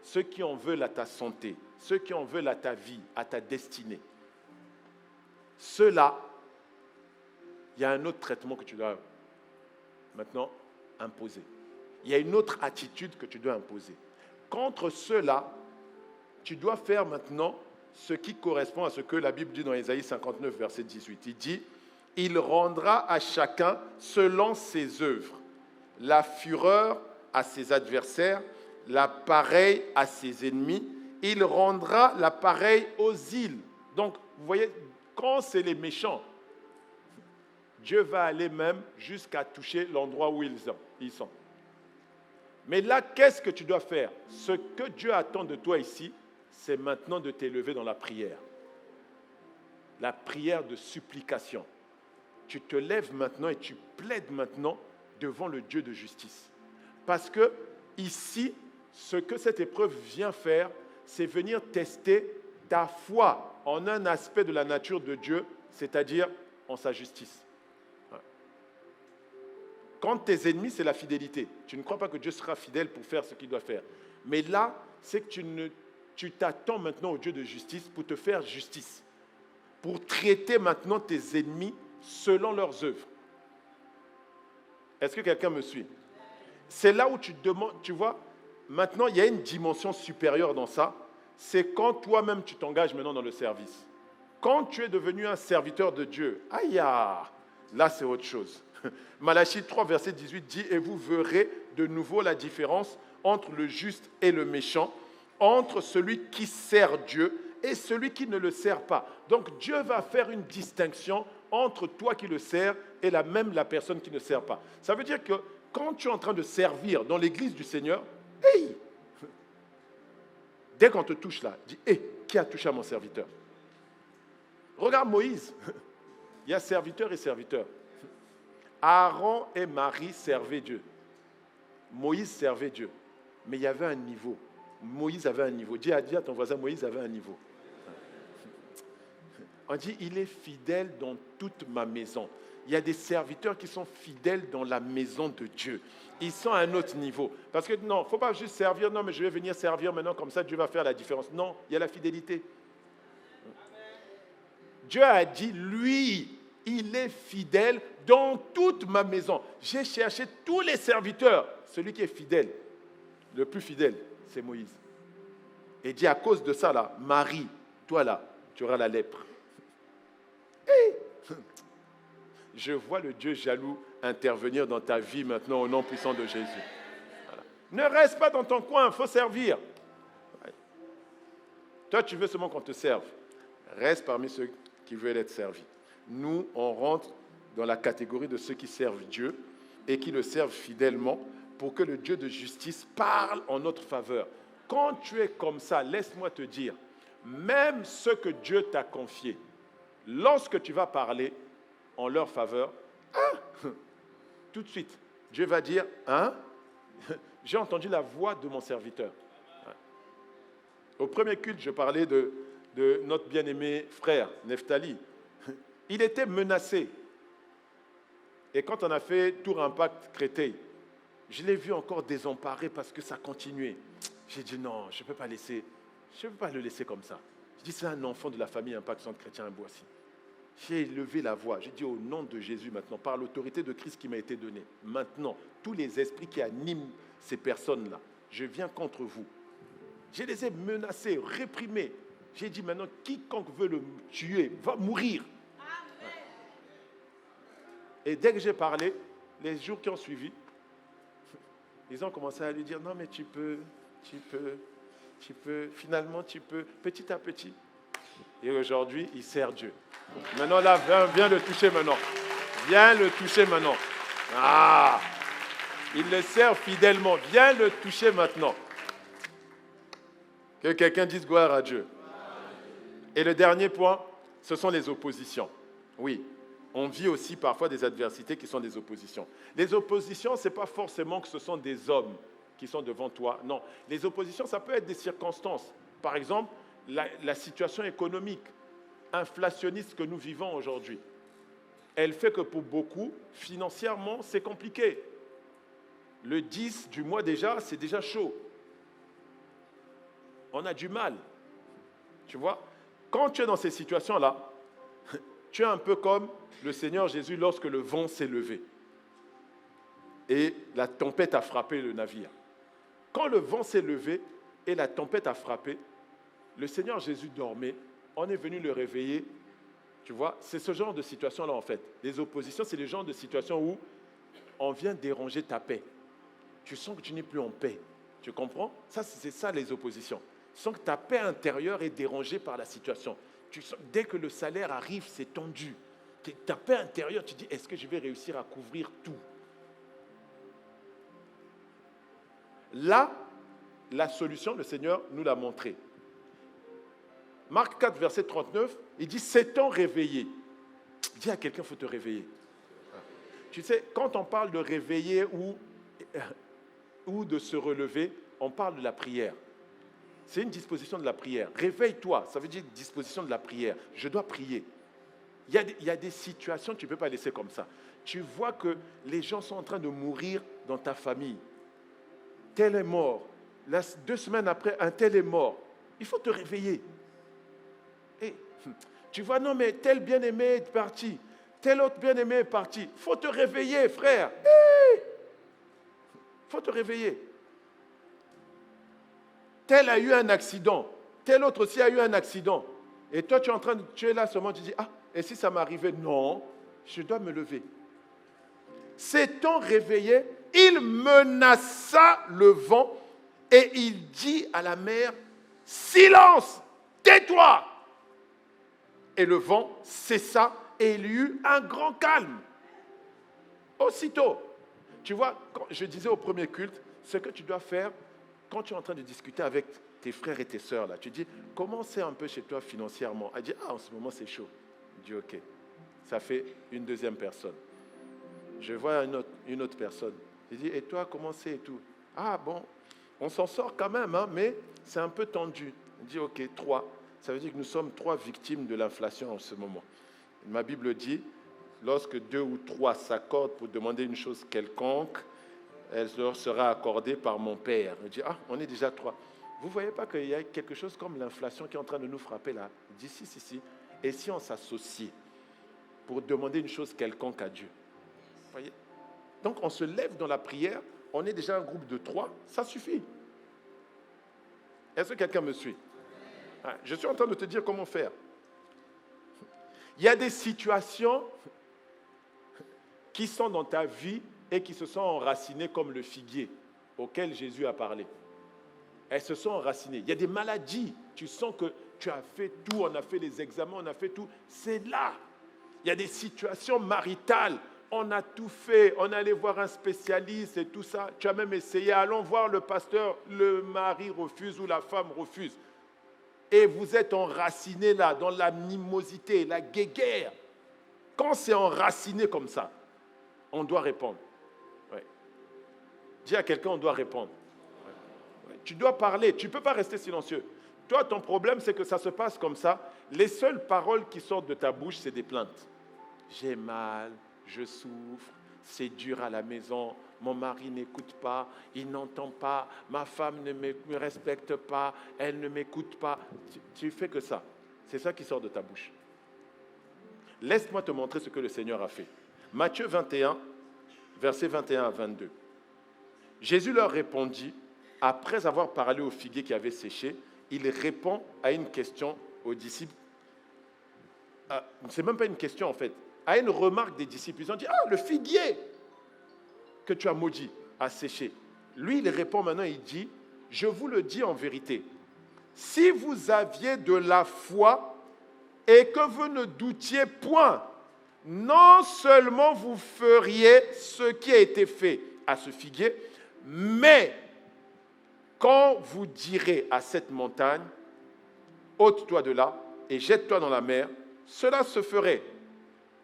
ceux qui en veulent à ta santé, ceux qui en veulent à ta vie, à ta destinée. Ceux-là, il y a un autre traitement que tu dois maintenant imposer. Il y a une autre attitude que tu dois imposer. Contre ceux-là, tu dois faire maintenant ce qui correspond à ce que la Bible dit dans Ésaïe 59, verset 18. Il dit, « Il rendra à chacun selon ses œuvres, la fureur à ses adversaires, la pareille à ses ennemis. Il rendra la pareille aux îles. » Donc, vous voyez, quand c'est les méchants, Dieu va aller même jusqu'à toucher l'endroit où ils sont. Mais là, qu'est-ce que tu dois faire? Ce que Dieu attend de toi ici, c'est maintenant de t'élever dans la prière. La prière de supplication. Tu te lèves maintenant et tu plaides maintenant devant le Dieu de justice. Parce que ici, ce que cette épreuve vient faire, c'est venir tester ta foi en un aspect de la nature de Dieu, c'est-à-dire en sa justice. Quand tes ennemis, c'est la fidélité. Tu ne crois pas que Dieu sera fidèle pour faire ce qu'il doit faire. Mais là, c'est que tu t'attends maintenant au Dieu de justice pour te faire justice. Pour traiter maintenant tes ennemis selon leurs œuvres. Est-ce que quelqu'un me suit? C'est là où tu demandes, tu vois, maintenant il y a une dimension supérieure dans ça. C'est quand toi-même tu t'engages maintenant dans le service. Quand tu es devenu un serviteur de Dieu, aïe, là c'est autre chose. Malachie 3, verset 18 dit, « Et vous verrez de nouveau la différence entre le juste et le méchant, entre celui qui sert Dieu et celui qui ne le sert pas. » Donc Dieu va faire une distinction entre toi qui le sers et la personne qui ne sert pas. Ça veut dire que quand tu es en train de servir dans l'église du Seigneur, hey, dès qu'on te touche là, dis, hey, qui a touché à mon serviteur? Regarde Moïse. Il y a serviteur et serviteur. Aaron et Marie servaient Dieu. Moïse servait Dieu. Mais il y avait un niveau. Moïse avait un niveau. Dis à ton voisin, Moïse avait un niveau. On dit, il est fidèle dans toute ma maison. Il y a des serviteurs qui sont fidèles dans la maison de Dieu. Ils sont à un autre niveau. Parce que non, il ne faut pas juste servir. Non, mais je vais venir servir maintenant, comme ça Dieu va faire la différence. Non, il y a la fidélité. Dieu a dit, lui, il est fidèle dans toute ma maison. J'ai cherché tous les serviteurs. Celui qui est fidèle, le plus fidèle, c'est Moïse. Et dit à cause de ça, là, Marie, toi là, tu auras la lèpre. Je vois le Dieu jaloux intervenir dans ta vie maintenant au nom puissant de Jésus. Voilà. Ne reste pas dans ton coin, il faut servir. Ouais. Toi, tu veux seulement qu'on te serve. Reste parmi ceux qui veulent être servis. Nous, on rentre dans la catégorie de ceux qui servent Dieu et qui le servent fidèlement pour que le Dieu de justice parle en notre faveur. Quand tu es comme ça, laisse-moi te dire, même ce que Dieu t'a confié, lorsque tu vas parler en leur faveur, tout de suite, Dieu va dire, j'ai entendu la voix de mon serviteur. Au premier culte, je parlais de notre bien-aimé frère, Nephtali. Il était menacé. Et quand on a fait Tour Impact Créteil, je l'ai vu encore désemparé parce que ça continuait. J'ai dit non, je ne peux pas le laisser comme ça. Je dis c'est un enfant de la famille Impact Centre Chrétien à Boissy. J'ai levé la voix, j'ai dit au nom de Jésus maintenant, par l'autorité de Christ qui m'a été donnée, maintenant, tous les esprits qui animent ces personnes-là, je viens contre vous. Je les ai menacés, réprimés. J'ai dit maintenant, quiconque veut le tuer va mourir. Amen. Et dès que j'ai parlé, les jours qui ont suivi, ils ont commencé à lui dire, non mais tu peux, finalement tu peux, petit à petit. Et aujourd'hui, il sert Dieu. Maintenant là, viens le toucher maintenant. Viens le toucher maintenant. Il le sert fidèlement. Viens le toucher maintenant. Que quelqu'un dise gloire à Dieu. Et le dernier point, ce sont les oppositions. Oui, on vit aussi parfois des adversités qui sont des oppositions. Les oppositions, ce n'est pas forcément que ce sont des hommes qui sont devant toi. Non, les oppositions, ça peut être des circonstances. Par exemple, la situation économique inflationniste que nous vivons aujourd'hui, elle fait que pour beaucoup, financièrement, c'est compliqué. Le 10 du mois déjà, c'est déjà chaud. On a du mal. Tu vois, quand tu es dans ces situations-là, tu es un peu comme le Seigneur Jésus lorsque le vent s'est levé et la tempête a frappé le navire. Quand le vent s'est levé et la tempête a frappé, le Seigneur Jésus dormait, on est venu le réveiller. Tu vois, c'est ce genre de situation-là en fait. Les oppositions, c'est le genre de situation où on vient déranger ta paix. Tu sens que tu n'es plus en paix. Tu comprends? Ça, c'est ça les oppositions. Tu sens que ta paix intérieure est dérangée par la situation. Tu sens, dès que le salaire arrive, c'est tendu. Ta paix intérieure, tu dis, est-ce que je vais réussir à couvrir tout? Là, la solution, le Seigneur nous l'a montré. Marc 4, verset 39, il dit, s'étant réveillé. Dis à quelqu'un, il faut te réveiller. Tu sais, quand on parle de réveiller ou de se relever, on parle de la prière. C'est une disposition de la prière. Réveille-toi, ça veut dire disposition de la prière. Je dois prier. Il y a des situations que tu ne peux pas laisser comme ça. Tu vois que les gens sont en train de mourir dans ta famille. Tel est mort. 2 semaines après, un tel est mort. Il faut te réveiller. Et, tu vois, non mais tel bien-aimé est parti. Tel autre bien-aimé est parti. Il faut te réveiller, frère. Il faut te réveiller. Tel a eu un accident. Tel autre aussi a eu un accident. Et toi, tu es là seulement, tu dis, et si ça m'arrivait? Non, je dois me lever. S'étant réveillé, il menaça le vent et il dit à la mer, silence, tais-toi. Et le vent cessa et il y eut un grand calme. Aussitôt. Tu vois, quand je disais au premier culte, ce que tu dois faire, quand tu es en train de discuter avec tes frères et tes sœurs, là, tu dis, comment c'est un peu chez toi financièrement? Elle dit, en ce moment c'est chaud. Je dis, ok. Ça fait une deuxième personne. Je vois une autre personne. Je dis, et toi, comment c'est et tout? Bon, on s'en sort quand même, mais c'est un peu tendu. Je dis, ok, 3. Ça veut dire que nous sommes 3 victimes de l'inflation en ce moment. Ma Bible dit, lorsque 2 ou 3 s'accordent pour demander une chose quelconque, elle leur sera accordée par mon Père. Je dis, on est déjà 3. Vous ne voyez pas qu'il y a quelque chose comme l'inflation qui est en train de nous frapper là? Je dis, si. Et si on s'associe pour demander une chose quelconque à Dieu? Vous voyez? Donc on se lève dans la prière, on est déjà un groupe de 3, ça suffit. Est-ce que quelqu'un me suit? Je suis en train de te dire comment faire. Il y a des situations qui sont dans ta vie et qui se sont enracinées comme le figuier auquel Jésus a parlé. Elles se sont enracinées. Il y a des maladies. Tu sens que tu as fait tout, on a fait les examens, on a fait tout. C'est là. Il y a des situations maritales. On a tout fait. On est allé voir un spécialiste et tout ça. Tu as même essayé. Allons voir le pasteur. Le mari refuse ou la femme refuse. Et vous êtes enraciné là, dans l'animosité, la guéguerre. Quand c'est enraciné comme ça, on doit répondre. Ouais. Dis à quelqu'un, on doit répondre. Ouais. Ouais. Tu dois parler, tu ne peux pas rester silencieux. Toi, ton problème, c'est que ça se passe comme ça. Les seules paroles qui sortent de ta bouche, c'est des plaintes. J'ai mal, je souffre, c'est dur à la maison, mon mari n'écoute pas, il n'entend pas, ma femme ne me respecte pas, elle ne m'écoute pas. Tu fais que ça. C'est ça qui sort de ta bouche. Laisse-moi te montrer ce que le Seigneur a fait. Matthieu 21, versets 21 à 22. Jésus leur répondit, après avoir parlé au figuier qui avait séché, il répond à une question aux disciples. Ce n'est même pas une question en fait, à une remarque des disciples. Ils ont dit, le figuier que tu as maudit a séché. Lui, il répond maintenant, il dit, je vous le dis en vérité, si vous aviez de la foi et que vous ne doutiez point, non seulement vous feriez ce qui a été fait à ce figuier, mais quand vous direz à cette montagne, ôte-toi de là et jette-toi dans la mer, cela se ferait.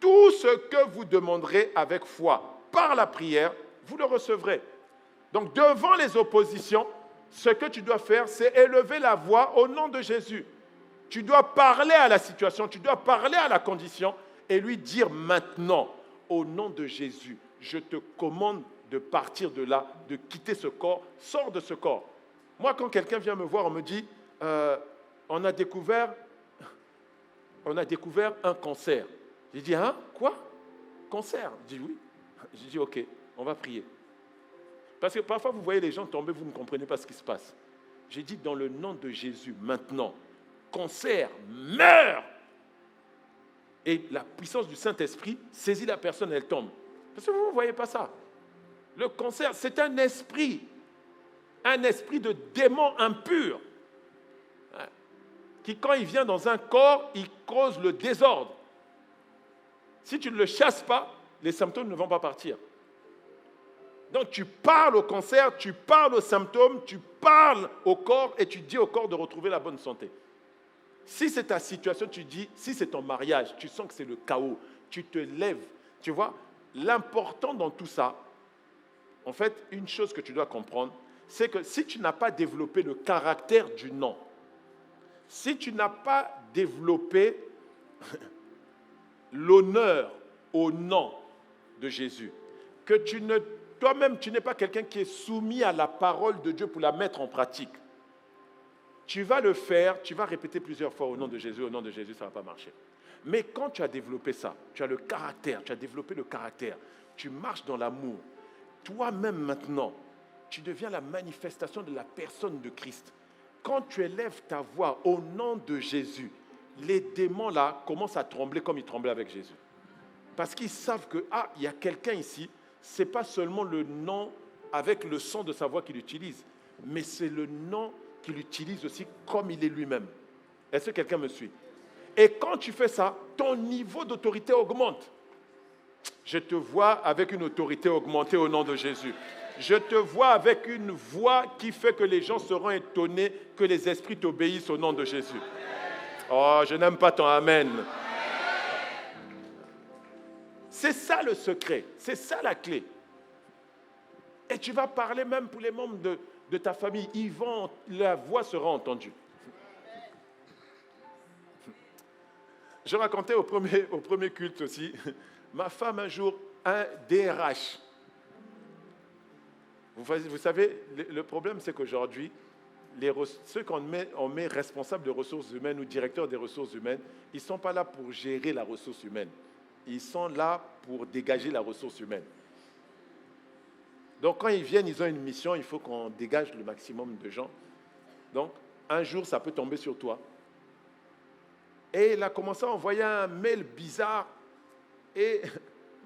Tout ce que vous demanderez avec foi par la prière, vous le recevrez. Donc devant les oppositions, ce que tu dois faire, c'est élever la voix au nom de Jésus. Tu dois parler à la situation, tu dois parler à la condition et lui dire maintenant, au nom de Jésus, je te commande de partir de là, de quitter ce corps, sors de ce corps. Moi, quand quelqu'un vient me voir, on me dit, on a découvert un cancer. J'ai dit, hein, quoi? Cancer? Je dis oui. J'ai dit, ok, on va prier. Parce que parfois, vous voyez les gens tomber, vous ne comprenez pas ce qui se passe. J'ai dit, dans le nom de Jésus, maintenant, cancer, meurs! Et la puissance du Saint-Esprit saisit la personne, elle tombe. Parce que vous ne voyez pas ça. Le cancer, c'est un esprit de démon impur, qui, quand il vient dans un corps, il cause le désordre. Si tu ne le chasses pas, les symptômes ne vont pas partir. Donc tu parles au cancer, tu parles aux symptômes, tu parles au corps et tu dis au corps de retrouver la bonne santé. Si c'est ta situation, tu dis, si c'est ton mariage, tu sens que c'est le chaos, tu te lèves. Tu vois, l'important dans tout ça, en fait, une chose que tu dois comprendre, c'est que si tu n'as pas développé le caractère du non, si tu n'as pas développé l'honneur au nom de Jésus, que toi-même, tu n'es pas quelqu'un qui est soumis à la parole de Dieu pour la mettre en pratique, tu vas le faire, tu vas répéter plusieurs fois au nom de Jésus, ça ne va pas marcher. Mais quand tu as développé ça, tu as le caractère, tu as développé le caractère, tu marches dans l'amour, toi-même maintenant, tu deviens la manifestation de la personne de Christ. Quand tu élèves ta voix au nom de Jésus, les démons là commencent à trembler comme ils tremblaient avec Jésus. Parce qu'ils savent que, il y a quelqu'un ici, ce n'est pas seulement le nom avec le son de sa voix qu'il utilise, mais c'est le nom qu'il utilise aussi comme il est lui-même. Est-ce que quelqu'un me suit? Et quand tu fais ça, ton niveau d'autorité augmente. Je te vois avec une autorité augmentée au nom de Jésus. Je te vois avec une voix qui fait que les gens seront étonnés que les esprits t'obéissent au nom de Jésus. Oh, je n'aime pas ton amen. C'est ça le secret, c'est ça la clé. Et tu vas parler même pour les membres de ta famille. La voix sera entendue. Je racontais au premier culte aussi, ma femme un jour, un DRH. Vous savez, le problème c'est qu'aujourd'hui, ceux qu'on met responsables de ressources humaines ou directeurs des ressources humaines, ils ne sont pas là pour gérer la ressource humaine. Ils sont là pour dégager la ressource humaine. Donc quand ils viennent, ils ont une mission, il faut qu'on dégage le maximum de gens. Donc un jour, ça peut tomber sur toi. Et il a commencé à envoyer un mail bizarre. Et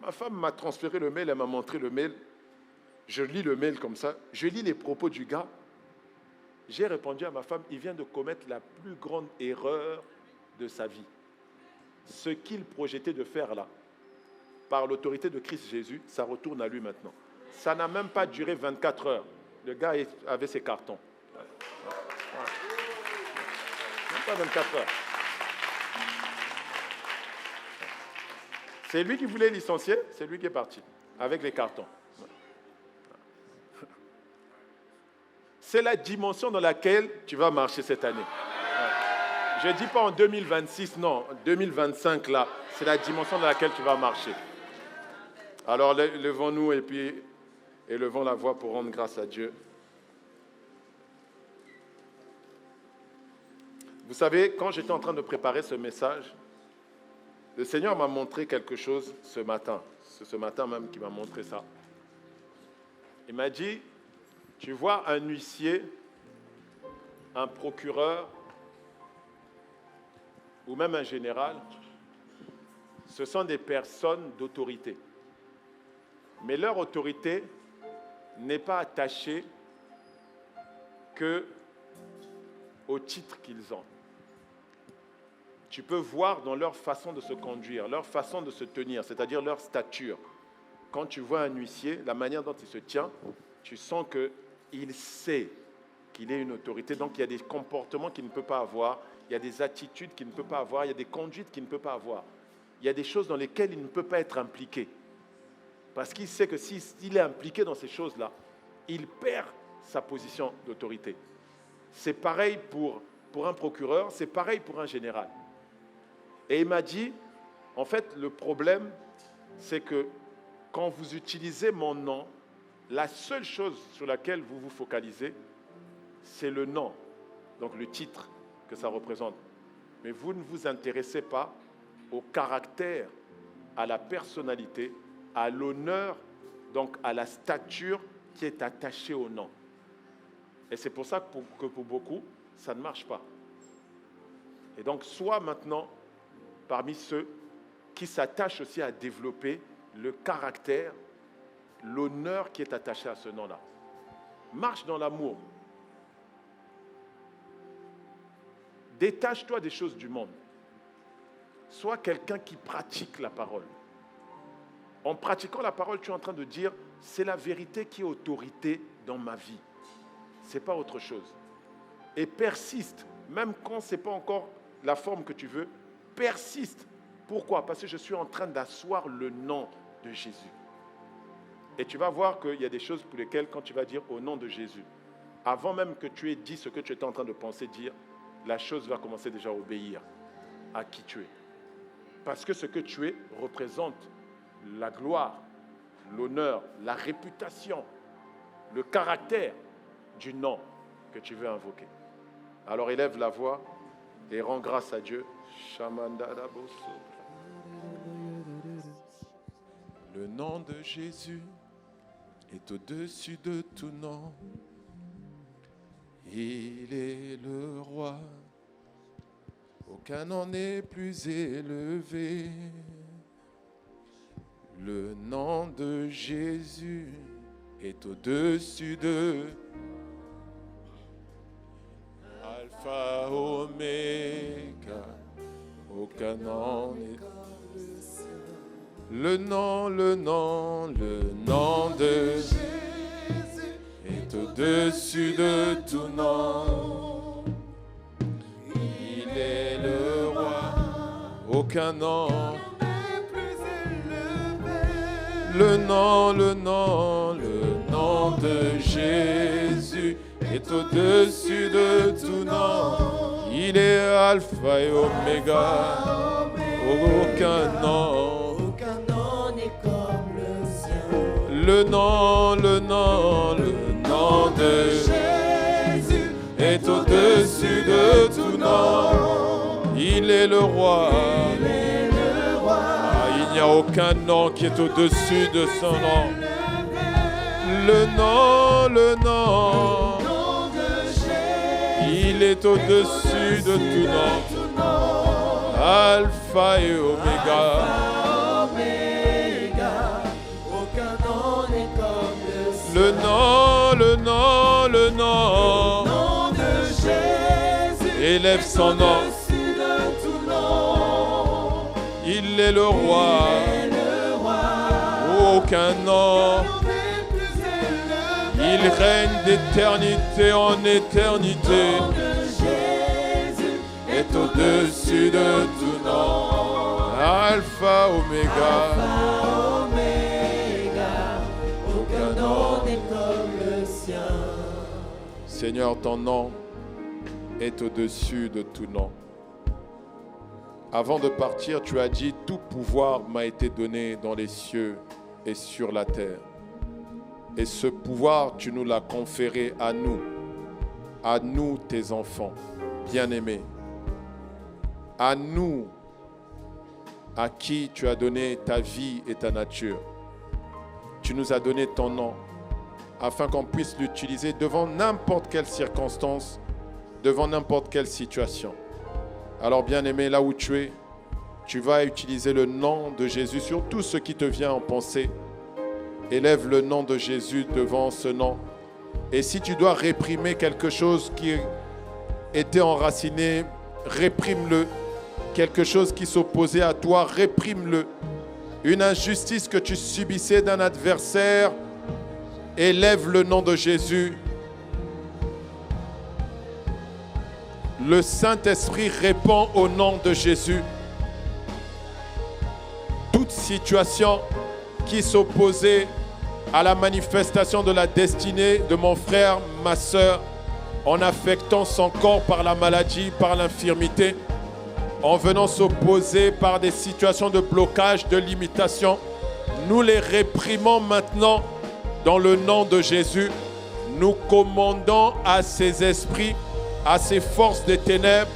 ma femme m'a transféré le mail, elle m'a montré le mail. Je lis le mail comme ça, je lis les propos du gars. J'ai répondu à ma femme, il vient de commettre la plus grande erreur de sa vie. Ce qu'il projetait de faire là, par l'autorité de Christ Jésus, ça retourne à lui maintenant. Ça n'a même pas duré 24 heures. Le gars avait ses cartons. Même pas 24 heures. C'est lui qui voulait licencier, c'est lui qui est parti, avec les cartons. C'est la dimension dans laquelle tu vas marcher cette année. Je ne dis pas en 2026, non, en 2025, là, c'est la dimension dans laquelle tu vas marcher. Alors, levons-nous et puis élevons la voix pour rendre grâce à Dieu. Vous savez, quand j'étais en train de préparer ce message, le Seigneur m'a montré quelque chose ce matin. C'est ce matin même qu'il m'a montré ça. Il m'a dit, tu vois un huissier, un procureur ou même un général, ce sont des personnes d'autorité. Mais leur autorité n'est pas attachée qu'au titre qu'ils ont. Tu peux voir dans leur façon de se conduire, leur façon de se tenir, c'est-à-dire leur stature. Quand tu vois un huissier, la manière dont il se tient, tu sens qu'il sait qu'il est une autorité. Donc, il y a des comportements qu'il ne peut pas avoir, il y a des attitudes qu'il ne peut pas avoir, il y a des conduites qu'il ne peut pas avoir. Il y a des choses dans lesquelles il ne peut pas être impliqué. Parce qu'il sait que s'il est impliqué dans ces choses-là, il perd sa position d'autorité. C'est pareil pour un procureur, c'est pareil pour un général. Et il m'a dit, en fait, le problème, c'est que quand vous utilisez mon nom, la seule chose sur laquelle vous vous focalisez, c'est le nom, donc le titre que ça représente. Mais vous ne vous intéressez pas au caractère, à la personnalité, à l'honneur, donc à la stature qui est attachée au nom. Et c'est pour ça que pour beaucoup, ça ne marche pas. Et donc, sois maintenant parmi ceux qui s'attachent aussi à développer le caractère, l'honneur qui est attaché à ce nom-là. Marche dans l'amour. Détache-toi des choses du monde. Sois quelqu'un qui pratique la parole. En pratiquant la parole, tu es en train de dire, c'est la vérité qui est autorité dans ma vie. Ce n'est pas autre chose. Et persiste, même quand ce n'est pas encore la forme que tu veux, persiste. Pourquoi? Parce que je suis en train d'asseoir le nom de Jésus. Et tu vas voir qu'il y a des choses pour lesquelles, quand tu vas dire au nom de Jésus, avant même que tu aies dit ce que tu étais en train de penser dire, la chose va commencer déjà à obéir à qui tu es. Parce que ce que tu es représente la gloire, l'honneur, la réputation, le caractère du nom que tu veux invoquer. Alors élève la voix et rends grâce à Dieu. Le nom de Jésus est au-dessus de tout nom. Il est le roi. Aucun nom n'est plus élevé. Le nom de Jésus est au-dessus de Alpha, Oméga. Aucun nom n'est... Le nom de Jésus est au-dessus de tout nom. Il est le roi. Aucun nom n'est plus élevé. Le nom de Jésus est au-dessus de tout nom. Il est Alpha et Oméga. Aucun nom n'est comme le sien. Le nom de Jésus est au-dessus de tout nom. Il est le roi. Il n'y a aucun nom qui est au-dessus de son nom. Le nom de Jésus, il est au-dessus de tout nom. Alpha et Oméga. Aucun nom n'est comme le sien. Le nom, le nom, le nom. Le nom de Jésus. Élève son nom. Au-dessus de tout nom. Il est le roi. Il est le roi. Aucun nom. Le nom n'est plus élevé. Il règne d'éternité en éternité. Le nom de Jésus Est au-dessus de tout nom. Alpha, Oméga. Alpha, Oméga. Aucun nom n'est comme le sien. Seigneur, ton nom est au-dessus de tout nom. Avant de partir, tu as dit, tout pouvoir m'a été donné dans les cieux et sur la terre. Et ce pouvoir, tu nous l'as conféré à nous tes enfants, bien-aimés, à nous, à qui tu as donné ta vie et ta nature. Tu nous as donné ton nom, afin qu'on puisse l'utiliser devant n'importe quelle circonstance, devant n'importe quelle situation. Alors, bien-aimé, là où tu es, tu vas utiliser le nom de Jésus sur tout ce qui te vient en pensée. Élève le nom de Jésus devant ce nom. Et si tu dois réprimer quelque chose qui était enraciné, réprime-le. Quelque chose qui s'opposait à toi, réprime-le. Une injustice que tu subissais d'un adversaire, élève le nom de Jésus. Le Saint-Esprit répond au nom de Jésus. Toute situation qui s'opposait à la manifestation de la destinée de mon frère, ma soeur, en affectant son corps par la maladie, par l'infirmité, en venant s'opposer par des situations de blocage, de limitation, nous les réprimons maintenant dans le nom de Jésus. Nous commandons à ces esprits, à ces forces des ténèbres,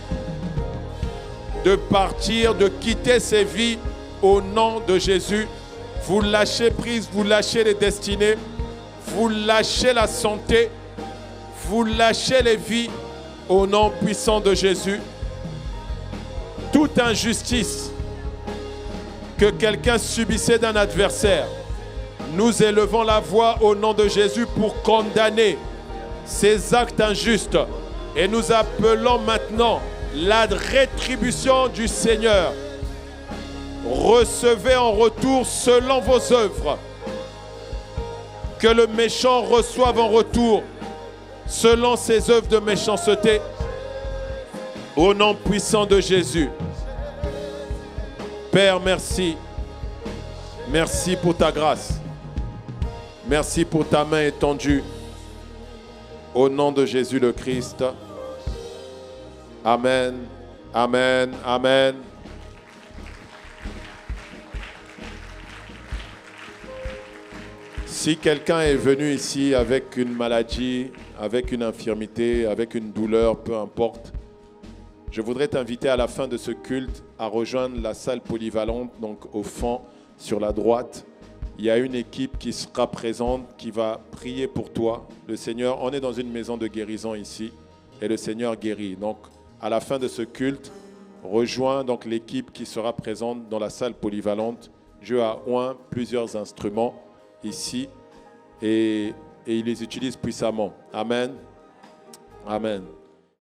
de partir, de quitter ces vies au nom de Jésus. Vous lâchez prise, vous lâchez les destinées, vous lâchez la santé, vous lâchez les vies au nom puissant de Jésus. Toute injustice que quelqu'un subissait d'un adversaire, nous élevons la voix au nom de Jésus pour condamner ces actes injustes. Et nous appelons maintenant la rétribution du Seigneur. Recevez en retour selon vos œuvres. Que le méchant reçoive en retour selon ses œuvres de méchanceté. Au nom puissant de Jésus. Père, merci. Merci pour ta grâce. Merci pour ta main étendue. Au nom de Jésus le Christ. Amen. Amen. Amen. Si quelqu'un est venu ici avec une maladie, avec une infirmité, avec une douleur, peu importe, je voudrais t'inviter à la fin de ce culte à rejoindre la salle polyvalente, donc au fond, sur la droite. Il y a une équipe qui sera présente, qui va prier pour toi. Le Seigneur, on est dans une maison de guérison ici, et le Seigneur guérit. Donc, à la fin de ce culte, rejoins donc l'équipe qui sera présente dans la salle polyvalente. Dieu a oint plusieurs instruments ici, et il les utilise puissamment. Amen. Amen.